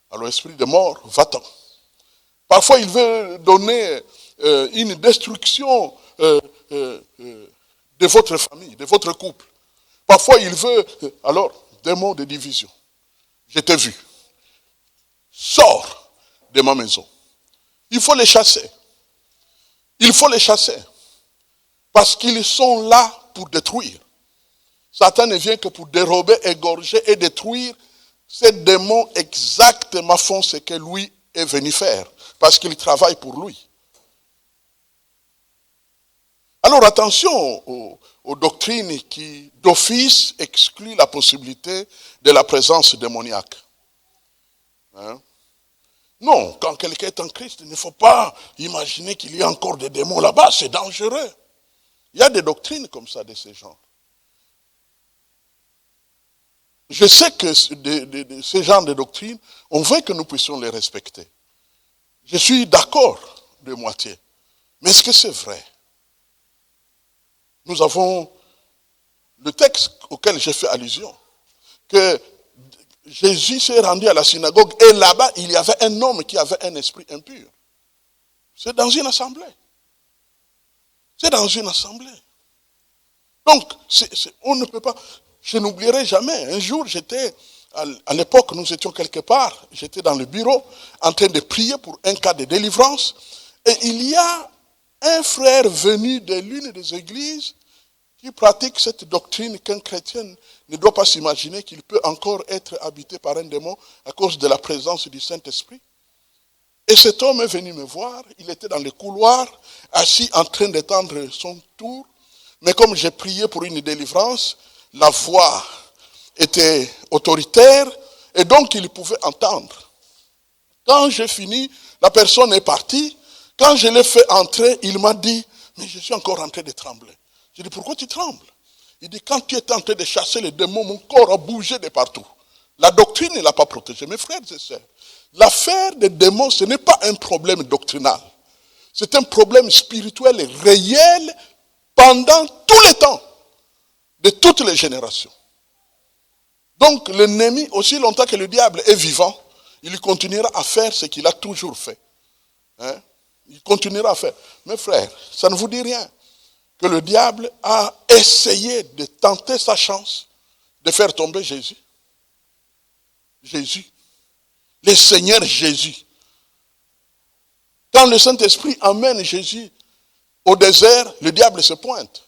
Speaker 1: Alors, esprit de mort, va-t'en. Parfois, il veut donner une destruction de votre famille, de votre couple. Parfois, il veut... alors, démon de division. Je t'ai vu. Sors de ma maison. Il faut les chasser. Il faut les chasser. Parce qu'ils sont là pour détruire. Satan ne vient que pour dérober, égorger et détruire. Ces démons exactement font ce que lui est venu faire. Parce qu'il travaille pour lui. Alors attention aux doctrines qui d'office excluent la possibilité de la présence démoniaque. Hein? Non, quand quelqu'un est en Christ, il ne faut pas imaginer qu'il y a encore des démons là-bas, c'est dangereux. Il y a des doctrines comme ça de ce genre. Je sais que ce genre de doctrines, on veut que nous puissions les respecter. Je suis d'accord de moitié. Mais est-ce que c'est vrai? Nous avons le texte auquel j'ai fait allusion, que Jésus s'est rendu à la synagogue et là-bas, il y avait un homme qui avait un esprit impur. C'est dans une assemblée. C'est dans une assemblée. Donc, on ne peut pas... Je n'oublierai jamais. Un jour, à l'époque, nous étions quelque part, j'étais dans le bureau, en train de prier pour un cas de délivrance, et il y a un frère venu de l'une des églises qui pratique cette doctrine qu'un chrétien ne doit pas s'imaginer qu'il peut encore être habité par un démon à cause de la présence du Saint-Esprit. Et cet homme est venu me voir, il était dans le couloir, assis en train d'attendre son tour, mais comme j'ai prié pour une délivrance, la voix était autoritaire et donc il pouvait entendre. Quand j'ai fini, la personne est partie. Quand je l'ai fait entrer, il m'a dit, mais je suis encore en train de trembler. J'ai dit, pourquoi tu trembles? Il dit, quand tu étais en train de chasser les démons, mon corps a bougé de partout. La doctrine ne l'a pas protégé. Mes frères et sœurs, l'affaire des démons, ce n'est pas un problème doctrinal. C'est un problème spirituel et réel pendant tout le temps, de toutes les générations. Donc l'ennemi, aussi longtemps que le diable est vivant, il continuera à faire ce qu'il a toujours fait. Hein? Il continuera à faire. Mes frères, ça ne vous dit rien que le diable a essayé de tenter sa chance de faire tomber Jésus. Jésus. Le Seigneur Jésus. Quand le Saint-Esprit amène Jésus au désert, le diable se pointe.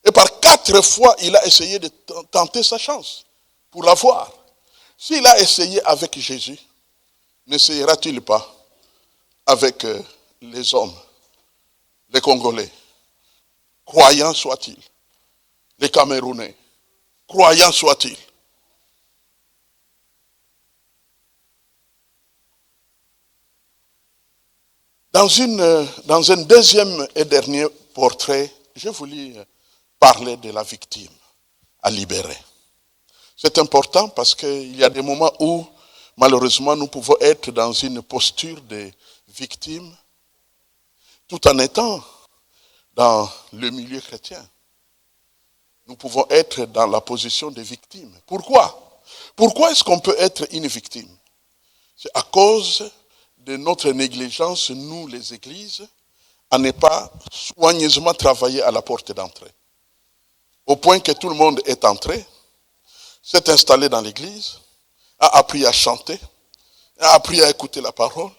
Speaker 1: Et par 4 fois, il a essayé de tenter sa chance pour l'avoir. S'il a essayé avec Jésus, n'essayera-t-il pas avec les hommes, les Congolais, croyants soient-ils, les Camerounais, croyants soient-ils? Dans un deuxième et dernier portrait, je voulais parler de la victime à libérer. C'est important parce qu'il y a des moments où, malheureusement, nous pouvons être dans une posture de victime tout en étant dans le milieu chrétien. Nous pouvons être dans la position de victime. Pourquoi? Pourquoi est-ce qu'on peut être une victime? C'est à cause de notre négligence, nous les églises, à ne pas soigneusement travailler à la porte d'entrée. Au point que tout le monde est entré, s'est installé dans l'église, a appris à chanter, a appris à écouter la parole,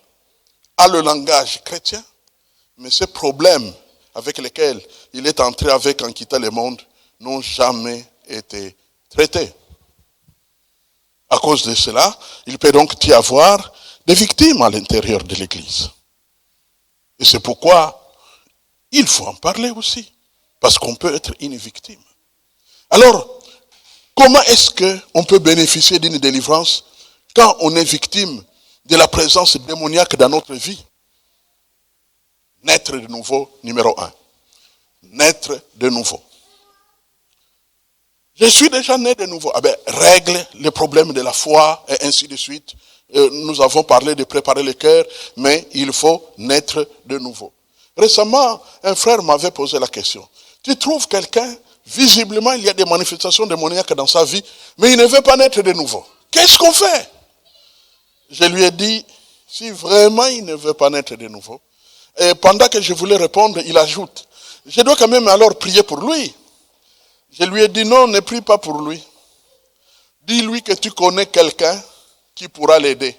Speaker 1: a le langage chrétien, mais ces problèmes avec lesquels il est entré avec en quittant le monde n'ont jamais été traités. À cause de cela, il peut donc y avoir des victimes à l'intérieur de l'église. Et c'est pourquoi il faut en parler aussi, parce qu'on peut être une victime. Alors, comment est-ce qu'on peut bénéficier d'une délivrance quand on est victime de la présence démoniaque dans notre vie? Naître de nouveau, numéro 1. Naître de nouveau. Je suis déjà né de nouveau. Règle les problèmes de la foi et ainsi de suite. Nous avons parlé de préparer le cœur, mais il faut naître de nouveau. Récemment, un frère m'avait posé la question. Tu trouves quelqu'un, visiblement il y a des manifestations démoniaques dans sa vie, mais il ne veut pas naître de nouveau. Qu'est-ce qu'on fait? Je lui ai dit, si vraiment il ne veut pas naître de nouveau, et pendant que je voulais répondre, il ajoute, je dois quand même alors prier pour lui. Je lui ai dit, non, ne prie pas pour lui. Dis-lui que tu connais quelqu'un qui pourra l'aider.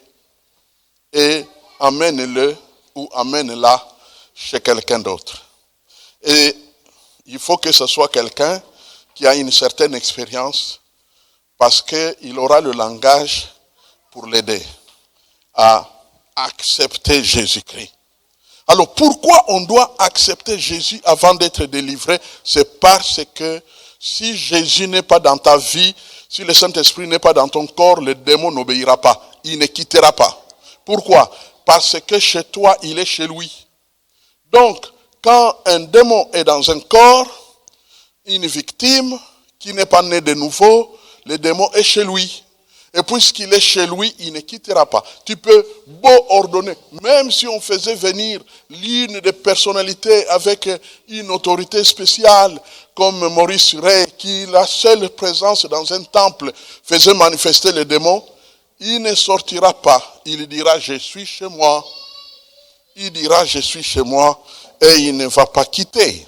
Speaker 1: Et amène-le ou amène-la chez quelqu'un d'autre. Et il faut que ce soit quelqu'un qui a une certaine expérience parce qu'il aura le langage pour l'aider à accepter Jésus-Christ. Alors pourquoi on doit accepter Jésus avant d'être délivré? C'est parce que si Jésus n'est pas dans ta vie, si le Saint-Esprit n'est pas dans ton corps, le démon n'obéira pas. Il ne quittera pas. Pourquoi? Parce que chez toi, il est chez lui. Donc, quand un démon est dans un corps, une victime qui n'est pas née de nouveau, le démon est chez lui. Et puisqu'il est chez lui, il ne quittera pas. Tu peux beau ordonner, même si on faisait venir l'une des personnalités avec une autorité spéciale, comme Maurice Ray, qui la seule présence dans un temple faisait manifester les démons, il ne sortira pas. Il dira, je suis chez moi. Il dira, je suis chez moi, et il ne va pas quitter.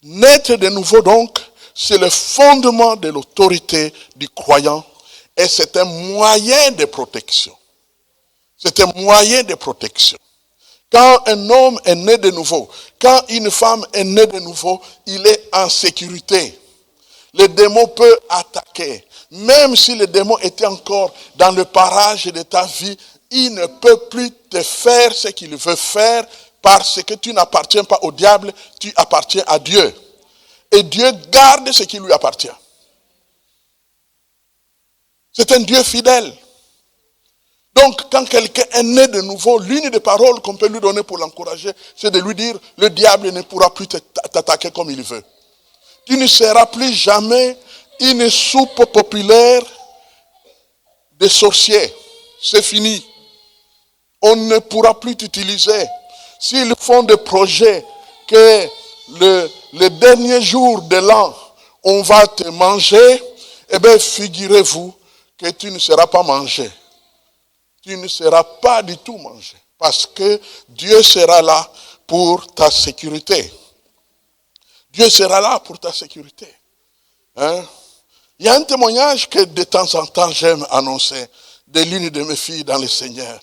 Speaker 1: Naître de nouveau donc, c'est le fondement de l'autorité du croyant et c'est un moyen de protection. C'est un moyen de protection. Quand un homme est né de nouveau, quand une femme est née de nouveau, il est en sécurité. Le démon peut attaquer. Même si le démon était encore dans le parage de ta vie, il ne peut plus te faire ce qu'il veut faire parce que tu n'appartiens pas au diable, tu appartiens à Dieu. Et Dieu garde ce qui lui appartient. C'est un Dieu fidèle. Donc, quand quelqu'un est né de nouveau, l'une des paroles qu'on peut lui donner pour l'encourager, c'est de lui dire, le diable ne pourra plus t'attaquer comme il veut. Tu ne seras plus jamais une soupe populaire des sorciers. C'est fini. On ne pourra plus t'utiliser. S'ils font des projets que le dernier jour de l'an, on va te manger, eh bien, figurez-vous que tu ne seras pas mangé. Tu ne seras pas du tout mangé. Parce que Dieu sera là pour ta sécurité. Dieu sera là pour ta sécurité. Hein? Il y a un témoignage que de temps en temps j'aime annoncer de l'une de mes filles dans le Seigneur.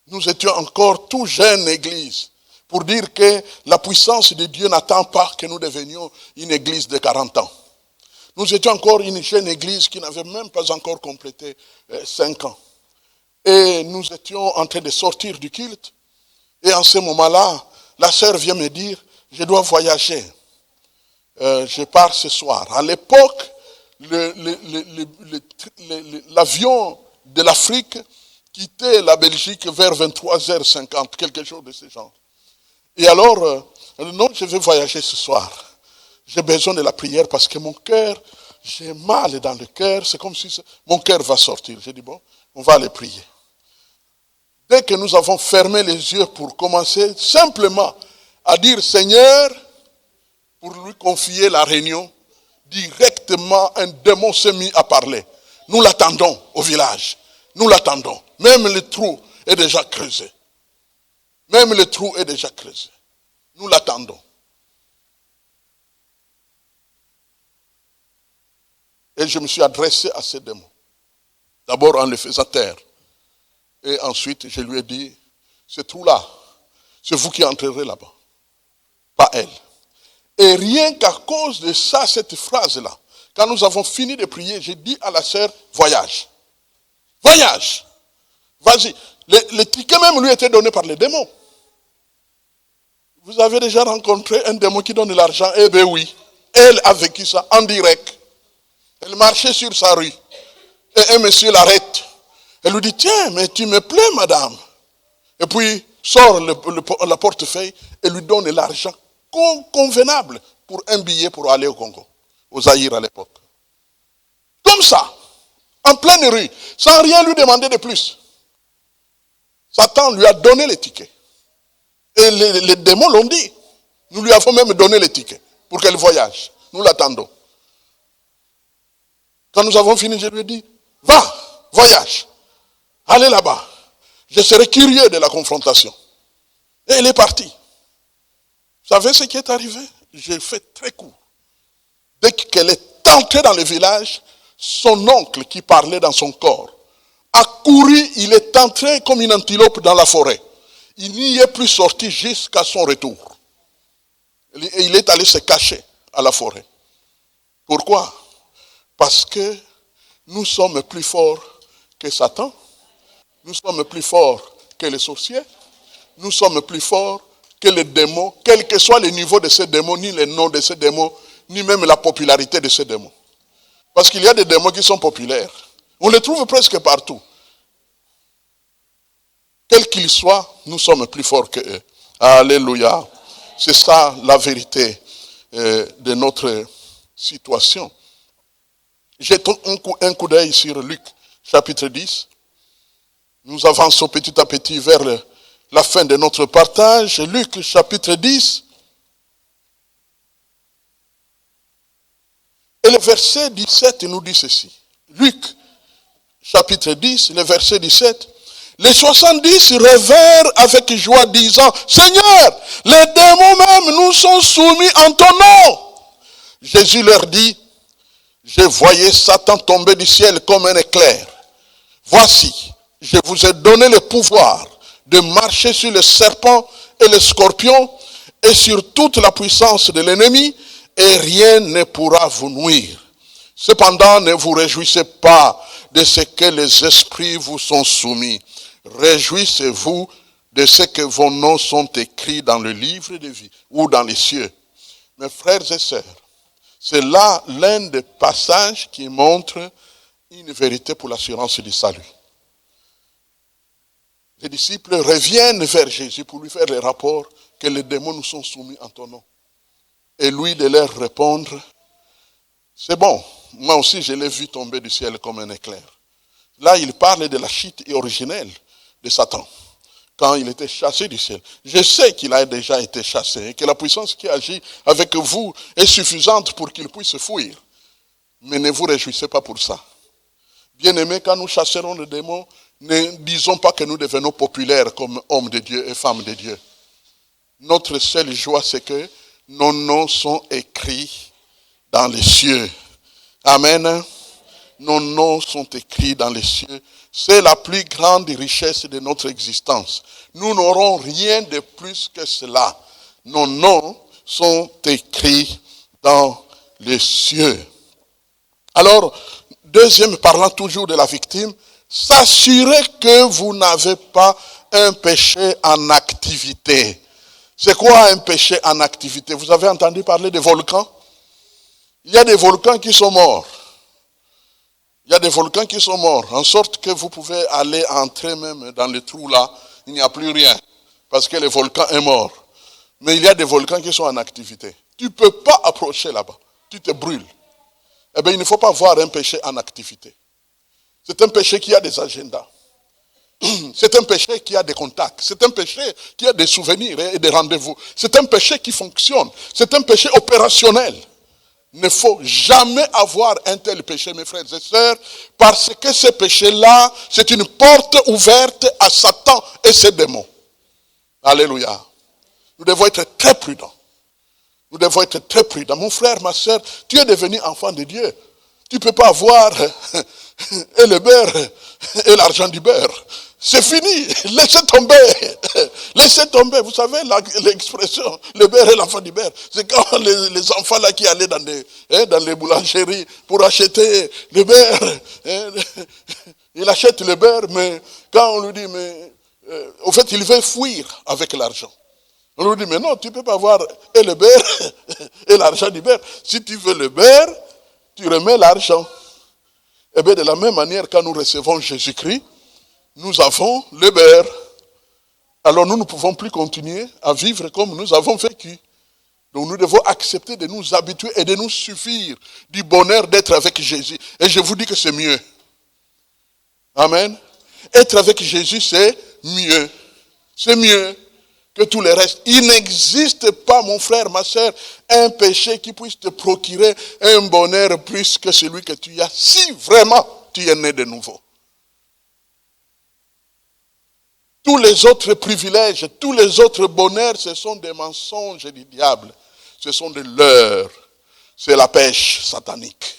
Speaker 1: Nous étions encore tout jeunes église. Pour dire que la puissance de Dieu n'attend pas que nous devenions une église de 40 ans. Nous étions encore une jeune église qui n'avait même pas encore complété 5 ans. Et nous étions en train de sortir du culte. Et en ce moment-là, la sœur vient me dire, je dois voyager. Je pars ce soir. À l'époque, l'avion de l'Afrique quittait la Belgique vers 23h50, quelque chose de ce genre. Et alors, non, je vais voyager ce soir. J'ai besoin de la prière parce que mon cœur, j'ai mal dans le cœur. C'est comme si mon cœur va sortir. J'ai dit, bon, on va aller prier. Dès que nous avons fermé les yeux pour commencer simplement à dire Seigneur, pour lui confier la réunion, directement un démon s'est mis à parler. Nous l'attendons au village. Nous l'attendons. Même le trou est déjà creusé. Même le trou est déjà creusé. Nous l'attendons. Et je me suis adressé à ce démon. D'abord en le faisant taire. Et ensuite, je lui ai dit, ce trou-là, c'est vous qui entrerez là-bas. Pas elle. Et rien qu'à cause de ça, cette phrase-là, quand nous avons fini de prier, j'ai dit à la sœur, voyage. Voyage. Vas-y. Le ticket même lui était donné par les démons. Vous avez déjà rencontré un démon qui donne de l'argent? Eh bien oui. Elle a vécu ça en direct. Elle marchait sur sa rue. Et un monsieur l'arrête. Elle lui dit, tiens, mais tu me plais, madame. Et puis, sort la portefeuille et lui donne l'argent convenable pour un billet pour aller au Congo, au Zaïre à l'époque. Comme ça, en pleine rue, sans rien lui demander de plus. Satan lui a donné les tickets. Et les démons l'ont dit. Nous lui avons même donné les tickets pour qu'elle voyage. Nous l'attendons. Quand nous avons fini, je lui ai dit, va, voyage, allez là-bas. Je serai curieux de la confrontation. Et elle est partie. Vous savez ce qui est arrivé? J'ai fait très court. Dès qu'elle est entrée dans le village, son oncle qui parlait dans son corps a couru, il est entré comme une antilope dans la forêt. Il n'y est plus sorti jusqu'à son retour. Et il est allé se cacher à la forêt. Pourquoi? Parce que nous sommes plus forts que Satan. Nous sommes plus forts que les sorciers. Nous sommes plus forts que les démons, quel que soit le niveau de ces démons, ni le nom de ces démons, ni même la popularité de ces démons. Parce qu'il y a des démons qui sont populaires. On les trouve presque partout. Quels qu'ils soient, nous sommes plus forts qu'eux. Alléluia. C'est ça la vérité de notre situation. Jetons un coup d'œil sur Luc, chapitre 10. Nous avançons petit à petit vers la fin de notre partage. Luc, chapitre 10. Et le verset 17 nous dit ceci. Luc, chapitre 10, le verset 17. Les 70 revinrent avec joie disant, Seigneur, les démons même nous sont soumis en ton nom. Jésus leur dit, je voyais Satan tomber du ciel comme un éclair. Voici, je vous ai donné le pouvoir de marcher sur les serpents et les scorpions et sur toute la puissance de l'ennemi, et rien ne pourra vous nuire. Cependant, ne vous réjouissez pas de ce que les esprits vous sont soumis. Réjouissez-vous de ce que vos noms sont écrits dans le livre de vie ou dans les cieux. Mes frères et sœurs, c'est là l'un des passages qui montre une vérité pour l'assurance du salut. Les disciples reviennent vers Jésus pour lui faire le rapport que les démons nous sont soumis en ton nom. Et lui de leur répondre, c'est bon, moi aussi je l'ai vu tomber du ciel comme un éclair. Là il parle de la chute originelle de Satan, quand il était chassé du ciel. Je sais qu'il a déjà été chassé et que la puissance qui agit avec vous est suffisante pour qu'il puisse fuir. Mais ne vous réjouissez pas pour ça. Bien-aimés, quand nous chasserons les démons, ne disons pas que nous devenons populaires comme hommes de Dieu et femmes de Dieu. Notre seule joie, c'est que nos noms sont écrits dans les cieux. Amen. Nos noms sont écrits dans les cieux. C'est la plus grande richesse de notre existence. Nous n'aurons rien de plus que cela. Nos noms sont écrits dans les cieux. Alors, deuxième, parlant toujours de la victime, s'assurer que vous n'avez pas un péché en activité. C'est quoi un péché en activité? Vous avez entendu parler des volcans? Il y a des volcans qui sont morts. Il y a des volcans qui sont morts, en sorte que vous pouvez aller entrer même dans le trou là, il n'y a plus rien, parce que le volcan est mort. Mais il y a des volcans qui sont en activité. Tu ne peux pas approcher là-bas, tu te brûles. Eh bien, il ne faut pas voir un péché en activité. C'est un péché qui a des agendas. C'est un péché qui a des contacts. C'est un péché qui a des souvenirs et des rendez-vous. C'est un péché qui fonctionne. C'est un péché opérationnel. Il ne faut jamais avoir un tel péché, mes frères et sœurs, parce que ce péché-là, c'est une porte ouverte à Satan et ses démons. Alléluia. Nous devons être très prudents. Nous devons être très prudents. Mon frère, ma sœur, tu es devenu enfant de Dieu. Tu ne peux pas avoir et le beurre et l'argent du beurre. C'est fini. Laissez tomber. Laissez tomber. Vous savez l'expression, le beurre et l'enfant du beurre. C'est quand les enfants là qui allaient dans les boulangeries pour acheter le beurre. Il achète le beurre, mais quand on lui dit, mais au fait, il veut fuir avec l'argent. On lui dit, mais non, tu ne peux pas avoir et le beurre et l'argent du beurre. Si tu veux le beurre, tu remets l'argent. Et bien de la même manière, quand nous recevons Jésus-Christ, nous avons le beurre. Alors nous ne pouvons plus continuer à vivre comme nous avons vécu. Donc nous devons accepter de nous habituer et de nous suffire du bonheur d'être avec Jésus. Et je vous dis que c'est mieux. Amen. Être avec Jésus, c'est mieux. C'est mieux que tout le reste. Il n'existe pas, mon frère, ma soeur, un péché qui puisse te procurer un bonheur plus que celui que tu as, si vraiment tu es né de nouveau. Tous les autres privilèges, tous les autres bonheurs, ce sont des mensonges du diable. Ce sont des leurres. C'est la pêche satanique.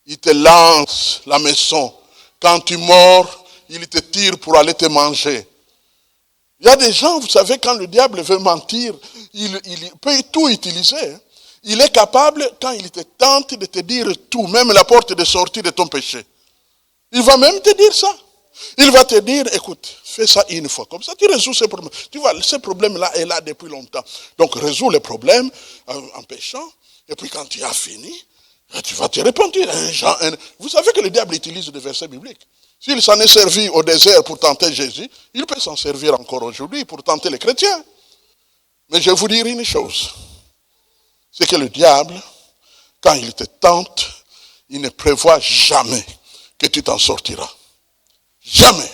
Speaker 1: Il te lance la maison. Quand tu mords, il te tire pour aller te manger. Il y a des gens, vous savez, quand le diable veut mentir, il peut tout utiliser. Il est capable, quand il te tente, de te dire tout, même la porte de sortie de ton péché. Il va même te dire ça. Il va te dire, écoute, fais ça une fois. Comme ça, tu résous ce problème. Tu vois, ce problème-là est là depuis longtemps. Donc, résous le problème en péchant. Et puis, quand tu as fini, tu vas te repentir. Vous savez que le diable utilise des versets bibliques. S'il s'en est servi au désert pour tenter Jésus, il peut s'en servir encore aujourd'hui pour tenter les chrétiens. Mais je vais vous dire une chose. C'est que le diable, quand il te tente, il ne prévoit jamais que tu t'en sortiras. Jamais.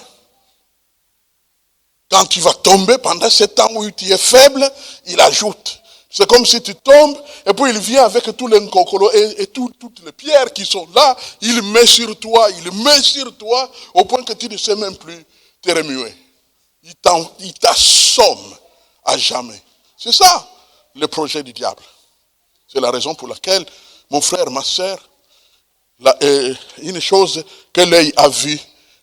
Speaker 1: Quand tu vas tomber pendant ce temps où tu es faible, il ajoute. C'est comme si tu tombes et puis il vient avec tous les nkokolos et toutes les pierres qui sont là, il met sur toi au point que tu ne sais même plus te remuer. Il t'assomme à jamais. C'est ça le projet du diable. C'est la raison pour laquelle, mon frère, ma soeur, une chose que l'œil a vue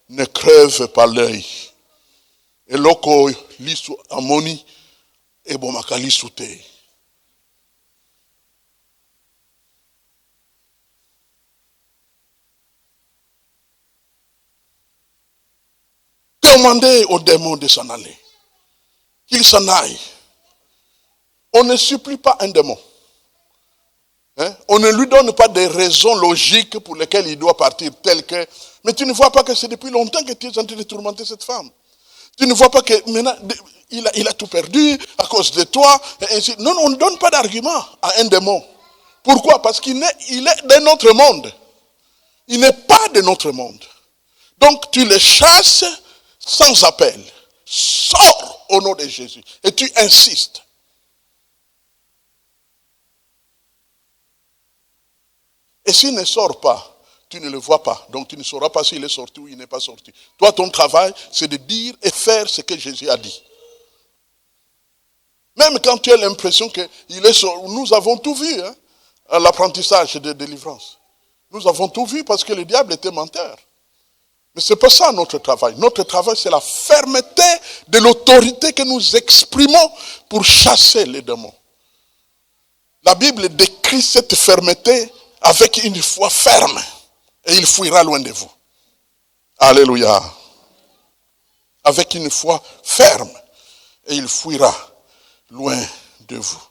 Speaker 1: ne crève pas l'œil. Et loko lisu amoni et bomaka lisu te. Demandez au démon de s'en aller. Qu'il s'en aille. On ne supplie pas un démon. On ne lui donne pas des raisons logiques pour lesquelles il doit partir, telles que, mais tu ne vois pas que c'est depuis longtemps que tu es en train de tourmenter cette femme. Tu ne vois pas que maintenant, il a tout perdu à cause de toi. Et ainsi. Non, on ne donne pas d'argument à un démon. Pourquoi? Parce qu'il est de notre monde. Il n'est pas de notre monde. Donc tu le chasses sans appel. Sors au nom de Jésus. Et tu insistes. Et s'il ne sort pas, tu ne le vois pas. Donc tu ne sauras pas s'il est sorti ou il n'est pas sorti. Toi, ton travail, c'est de dire et faire ce que Jésus a dit. Même quand tu as l'impression qu'il est sorti. Nous avons tout vu, à l'apprentissage de délivrance. Nous avons tout vu parce que le diable était menteur. Mais ce n'est pas ça notre travail. Notre travail, c'est la fermeté de l'autorité que nous exprimons pour chasser les démons. La Bible décrit cette fermeté avec une foi ferme. Et il fuira loin de vous. Alléluia. Avec une foi ferme. Et il fuira loin de vous.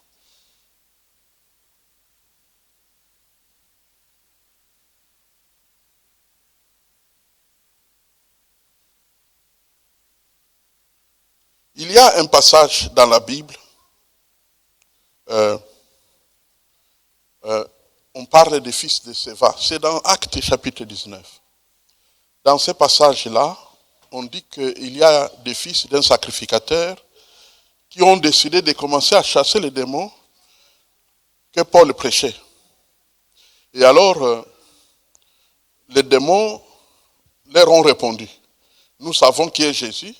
Speaker 1: Il y a un passage dans la Bible. On parle des fils de Séva. C'est dans Actes chapitre 19. Dans ce passage-là, on dit qu'il y a des fils d'un sacrificateur qui ont décidé de commencer à chasser les démons que Paul prêchait. Et alors, les démons leur ont répondu. Nous savons qui est Jésus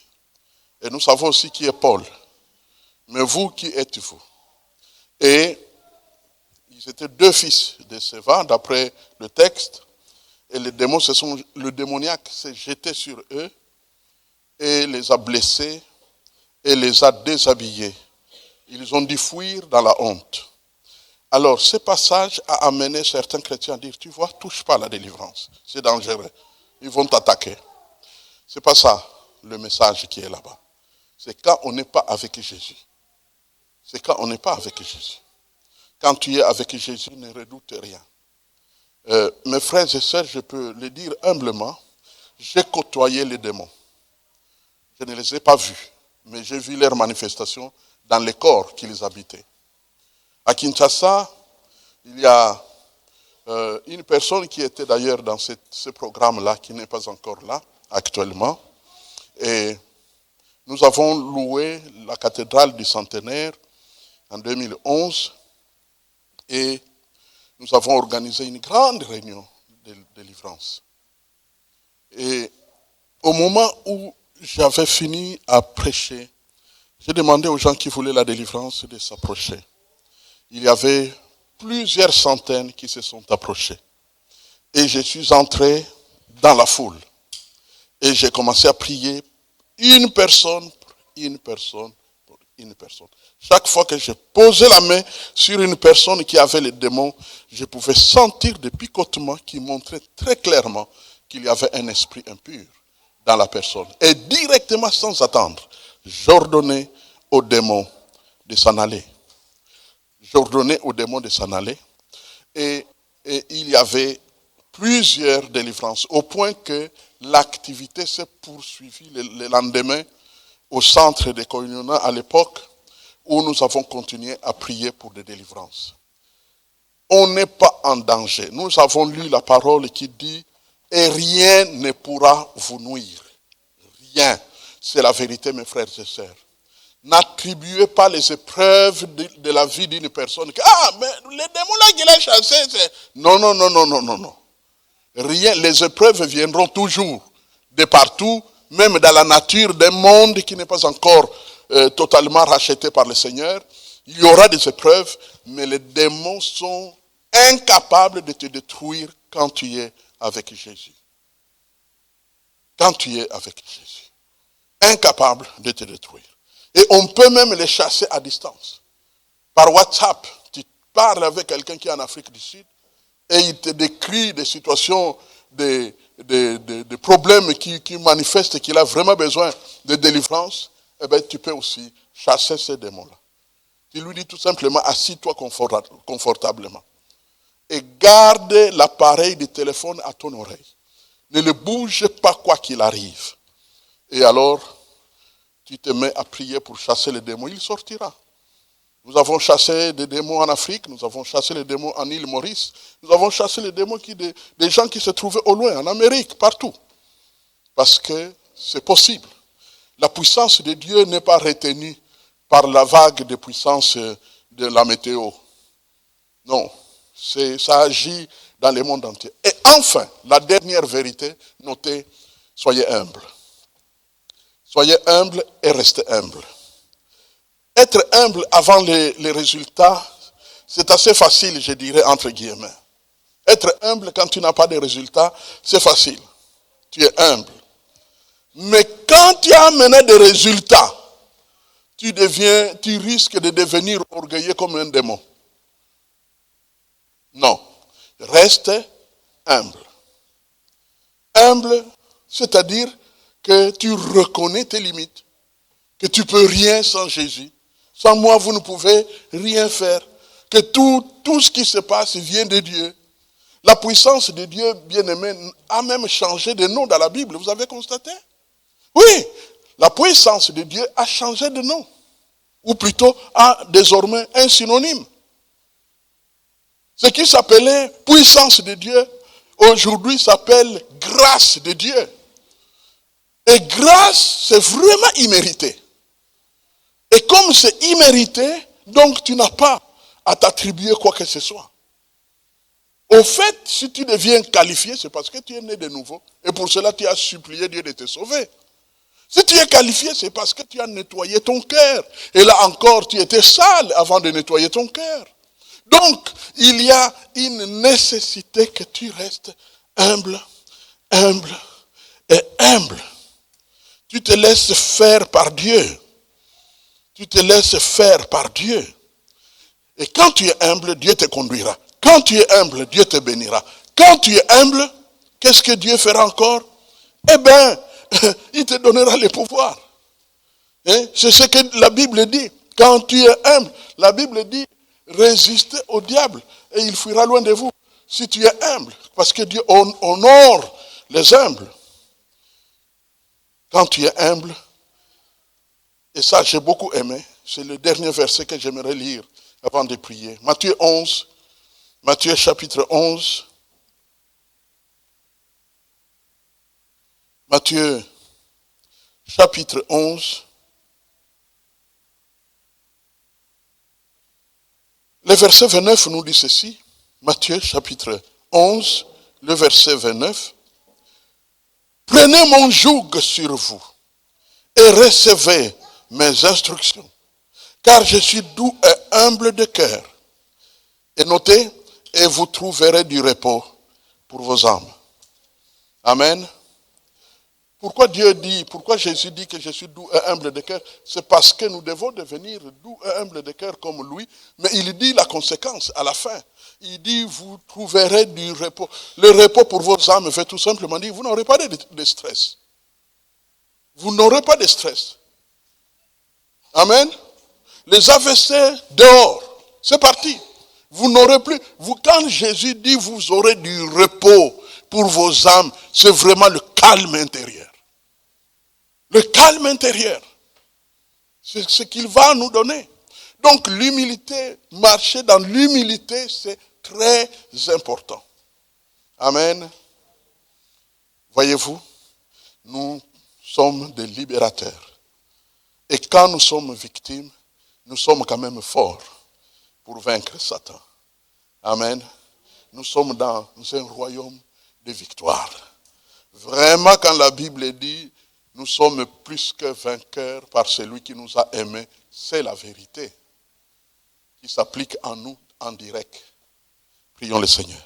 Speaker 1: et nous savons aussi qui est Paul. Mais vous, qui êtes-vous? Et ils étaient deux fils de Séva, d'après le texte. Et le démoniaque s'est jeté sur eux et les a blessés et les a déshabillés. Ils ont dû fuir dans la honte. Alors, ce passage a amené certains chrétiens à dire, tu vois, touche pas à la délivrance. C'est dangereux. Ils vont t'attaquer. Ce n'est pas ça le message qui est là-bas. C'est quand on n'est pas avec Jésus. C'est quand on n'est pas avec Jésus. Quand tu es avec Jésus, ne redoute rien. Mes frères et sœurs, je peux le dire humblement, j'ai côtoyé les démons. Je ne les ai pas vus, mais j'ai vu leurs manifestations dans les corps qu'ils habitaient. À Kinshasa, il y a une personne qui était d'ailleurs dans ce programme-là, qui n'est pas encore là actuellement. Et nous avons loué la cathédrale du Centenaire en 2011 et nous avons organisé une grande réunion de délivrance. Et au moment où j'avais fini à prêcher, j'ai demandé aux gens qui voulaient la délivrance de s'approcher. Il y avait plusieurs centaines qui se sont approchés. Et je suis entré dans la foule. Et j'ai commencé à prier une personne pour une personne pour une personne. Chaque fois que je posais la main sur une personne qui avait les démons, je pouvais sentir des picotements qui montraient très clairement qu'il y avait un esprit impur dans la personne. Et directement, sans attendre, j'ordonnais aux démons de s'en aller. J'ordonnais aux démons de s'en aller. Et il y avait plusieurs délivrances, au point que l'activité s'est poursuivie le lendemain au centre de Koinonia à l'époque, où nous avons continué à prier pour des délivrances. On n'est pas en danger. Nous avons lu la parole qui dit « Et rien ne pourra vous nuire ». Rien. C'est la vérité, mes frères et sœurs. N'attribuez pas les épreuves de la vie d'une personne. Ah, mais les démons là qu'il a chassés, c'est... Non, non, non, non, non, non, non. Rien, les épreuves viendront toujours, de partout, même dans la nature d'un monde qui n'est pas encore totalement racheté par le Seigneur. Il y aura des épreuves, mais les démons sont incapables de te détruire quand tu es avec Jésus. Quand tu es avec Jésus. Incapable de te détruire. Et on peut même les chasser à distance. Par WhatsApp, tu parles avec quelqu'un qui est en Afrique du Sud et il te décrit des situations, des problèmes qui manifestent qu'il a vraiment besoin de délivrance. Eh bien, tu peux aussi chasser ces démons-là. Tu lui dis tout simplement, assis-toi confortablement. Et garde l'appareil du téléphone à ton oreille. Ne le bouge pas quoi qu'il arrive. Et alors, tu te mets à prier pour chasser les démons, il sortira. Nous avons chassé des démons en Afrique, nous avons chassé les démons en île Maurice, nous avons chassé les démons des gens qui se trouvaient au loin, en Amérique, partout. Parce que c'est possible. La puissance de Dieu n'est pas retenue par la vague de puissance de la météo. Non, ça agit dans le monde entier. Et enfin, la dernière vérité, notez, soyez humbles. Soyez humble et restez humble. Être humble avant les résultats, c'est assez facile, je dirais, entre guillemets. Être humble quand tu n'as pas de résultats, c'est facile. Tu es humble. Mais quand tu as amené des résultats, tu risques de devenir orgueilleux comme un démon. Non. Reste humble. Humble, c'est-à-dire que tu reconnais tes limites, que tu ne peux rien sans Jésus. Sans moi, vous ne pouvez rien faire. Que tout ce qui se passe vient de Dieu. La puissance de Dieu, bien-aimé, a même changé de nom dans la Bible. Vous avez constaté? Oui, la puissance de Dieu a changé de nom. Ou plutôt a désormais un synonyme. Ce qui s'appelait puissance de Dieu, aujourd'hui s'appelle grâce de Dieu. Et grâce, c'est vraiment immérité. Et comme c'est immérité, donc tu n'as pas à t'attribuer quoi que ce soit. Au fait, si tu deviens qualifié, c'est parce que tu es né de nouveau. Et pour cela, tu as supplié Dieu de te sauver. Si tu es qualifié, c'est parce que tu as nettoyé ton cœur. Et là encore, tu étais sale avant de nettoyer ton cœur. Donc, il y a une nécessité que tu restes humble, humble et humble. Tu te laisses faire par Dieu. Tu te laisses faire par Dieu. Et quand tu es humble, Dieu te conduira. Quand tu es humble, Dieu te bénira. Quand tu es humble, qu'est-ce que Dieu fera encore? Eh bien, il te donnera le pouvoir. Hein? C'est ce que la Bible dit. Quand tu es humble, la Bible dit, résistez au diable et il fuira loin de vous. Si tu es humble, parce que Dieu honore les humbles. Quand tu es humble, et ça j'ai beaucoup aimé, c'est le dernier verset que j'aimerais lire avant de prier. Matthieu 11, Matthieu chapitre 11. Matthieu chapitre 11. Le verset 29 nous dit ceci. Matthieu chapitre 11, le verset 29. Prenez mon joug sur vous et recevez mes instructions, car je suis doux et humble de cœur. Et notez, et vous trouverez du repos pour vos âmes. Amen. Pourquoi Jésus dit que je suis doux et humble de cœur? C'est parce que nous devons devenir doux et humble de cœur comme lui. Mais il dit la conséquence à la fin. Il dit, vous trouverez du repos. Le repos pour vos âmes veut tout simplement dire, vous n'aurez pas de stress. Vous n'aurez pas de stress. Amen. Les AVC dehors, c'est parti. Vous n'aurez plus, quand Jésus dit vous aurez du repos pour vos âmes, c'est vraiment le calme intérieur. Le calme intérieur. C'est ce qu'il va nous donner. Donc l'humilité, marcher dans l'humilité, c'est très important. Amen. Voyez-vous, nous sommes des libérateurs. Et quand nous sommes victimes, nous sommes quand même forts pour vaincre Satan. Amen. Nous sommes dans un royaume de victoire. Vraiment, quand la Bible dit, nous sommes plus que vainqueurs par celui qui nous a aimés, c'est la vérité qui s'applique en nous en direct. Prions le Seigneur.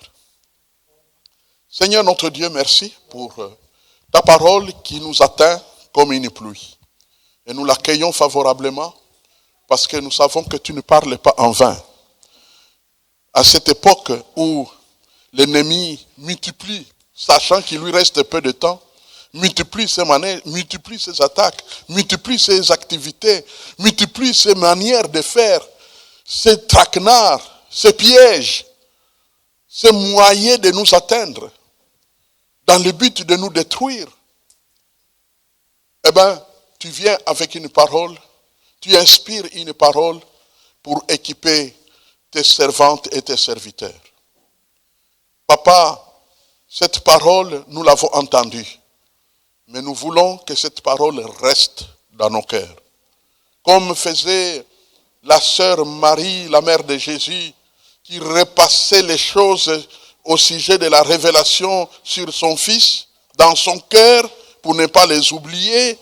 Speaker 1: Seigneur notre Dieu, merci pour ta parole qui nous atteint comme une pluie. Et nous l'accueillons favorablement parce que nous savons que tu ne parles pas en vain. À cette époque où l'ennemi multiplie, sachant qu'il lui reste peu de temps, multiplie ses manèges, multiplie ses attaques, multiplie ses activités, multiplie ses manières de faire, ses traquenards, ses pièges, ses moyens de nous atteindre, dans le but de nous détruire. Eh bien, tu viens avec une parole, tu inspires une parole pour équiper tes servantes et tes serviteurs. Papa, cette parole, nous l'avons entendue. Mais nous voulons que cette parole reste dans nos cœurs. Comme faisait la sœur Marie, la mère de Jésus, qui repassait les choses au sujet de la révélation sur son fils, dans son cœur, pour ne pas les oublier.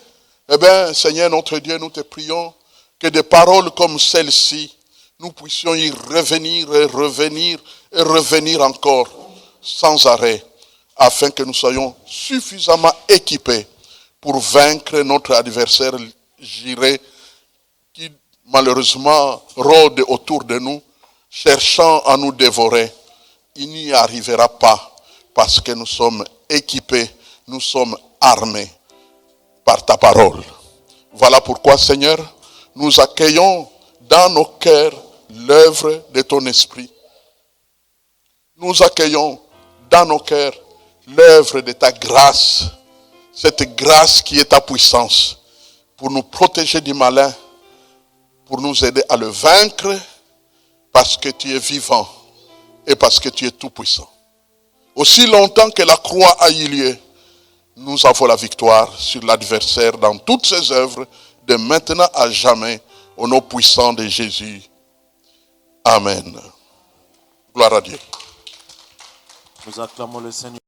Speaker 1: Eh bien, Seigneur notre Dieu, nous te prions que des paroles comme celle-ci, nous puissions y revenir et revenir et revenir encore sans arrêt, afin que nous soyons suffisamment équipés pour vaincre notre adversaire juré qui malheureusement rôde autour de nous, cherchant à nous dévorer. Il n'y arrivera pas parce que nous sommes équipés, nous sommes armés par ta parole. Voilà pourquoi, Seigneur, nous accueillons dans nos cœurs l'œuvre de ton esprit. Nous accueillons dans nos cœurs l'œuvre de ta grâce, cette grâce qui est ta puissance, pour nous protéger du malin, pour nous aider à le vaincre, parce que tu es vivant et parce que tu es tout puissant. Aussi longtemps que la croix a eu lieu, nous avons la victoire sur l'adversaire dans toutes ses œuvres, de maintenant à jamais, au nom puissant de Jésus. Amen. Gloire à Dieu.
Speaker 2: Nous acclamons le Seigneur.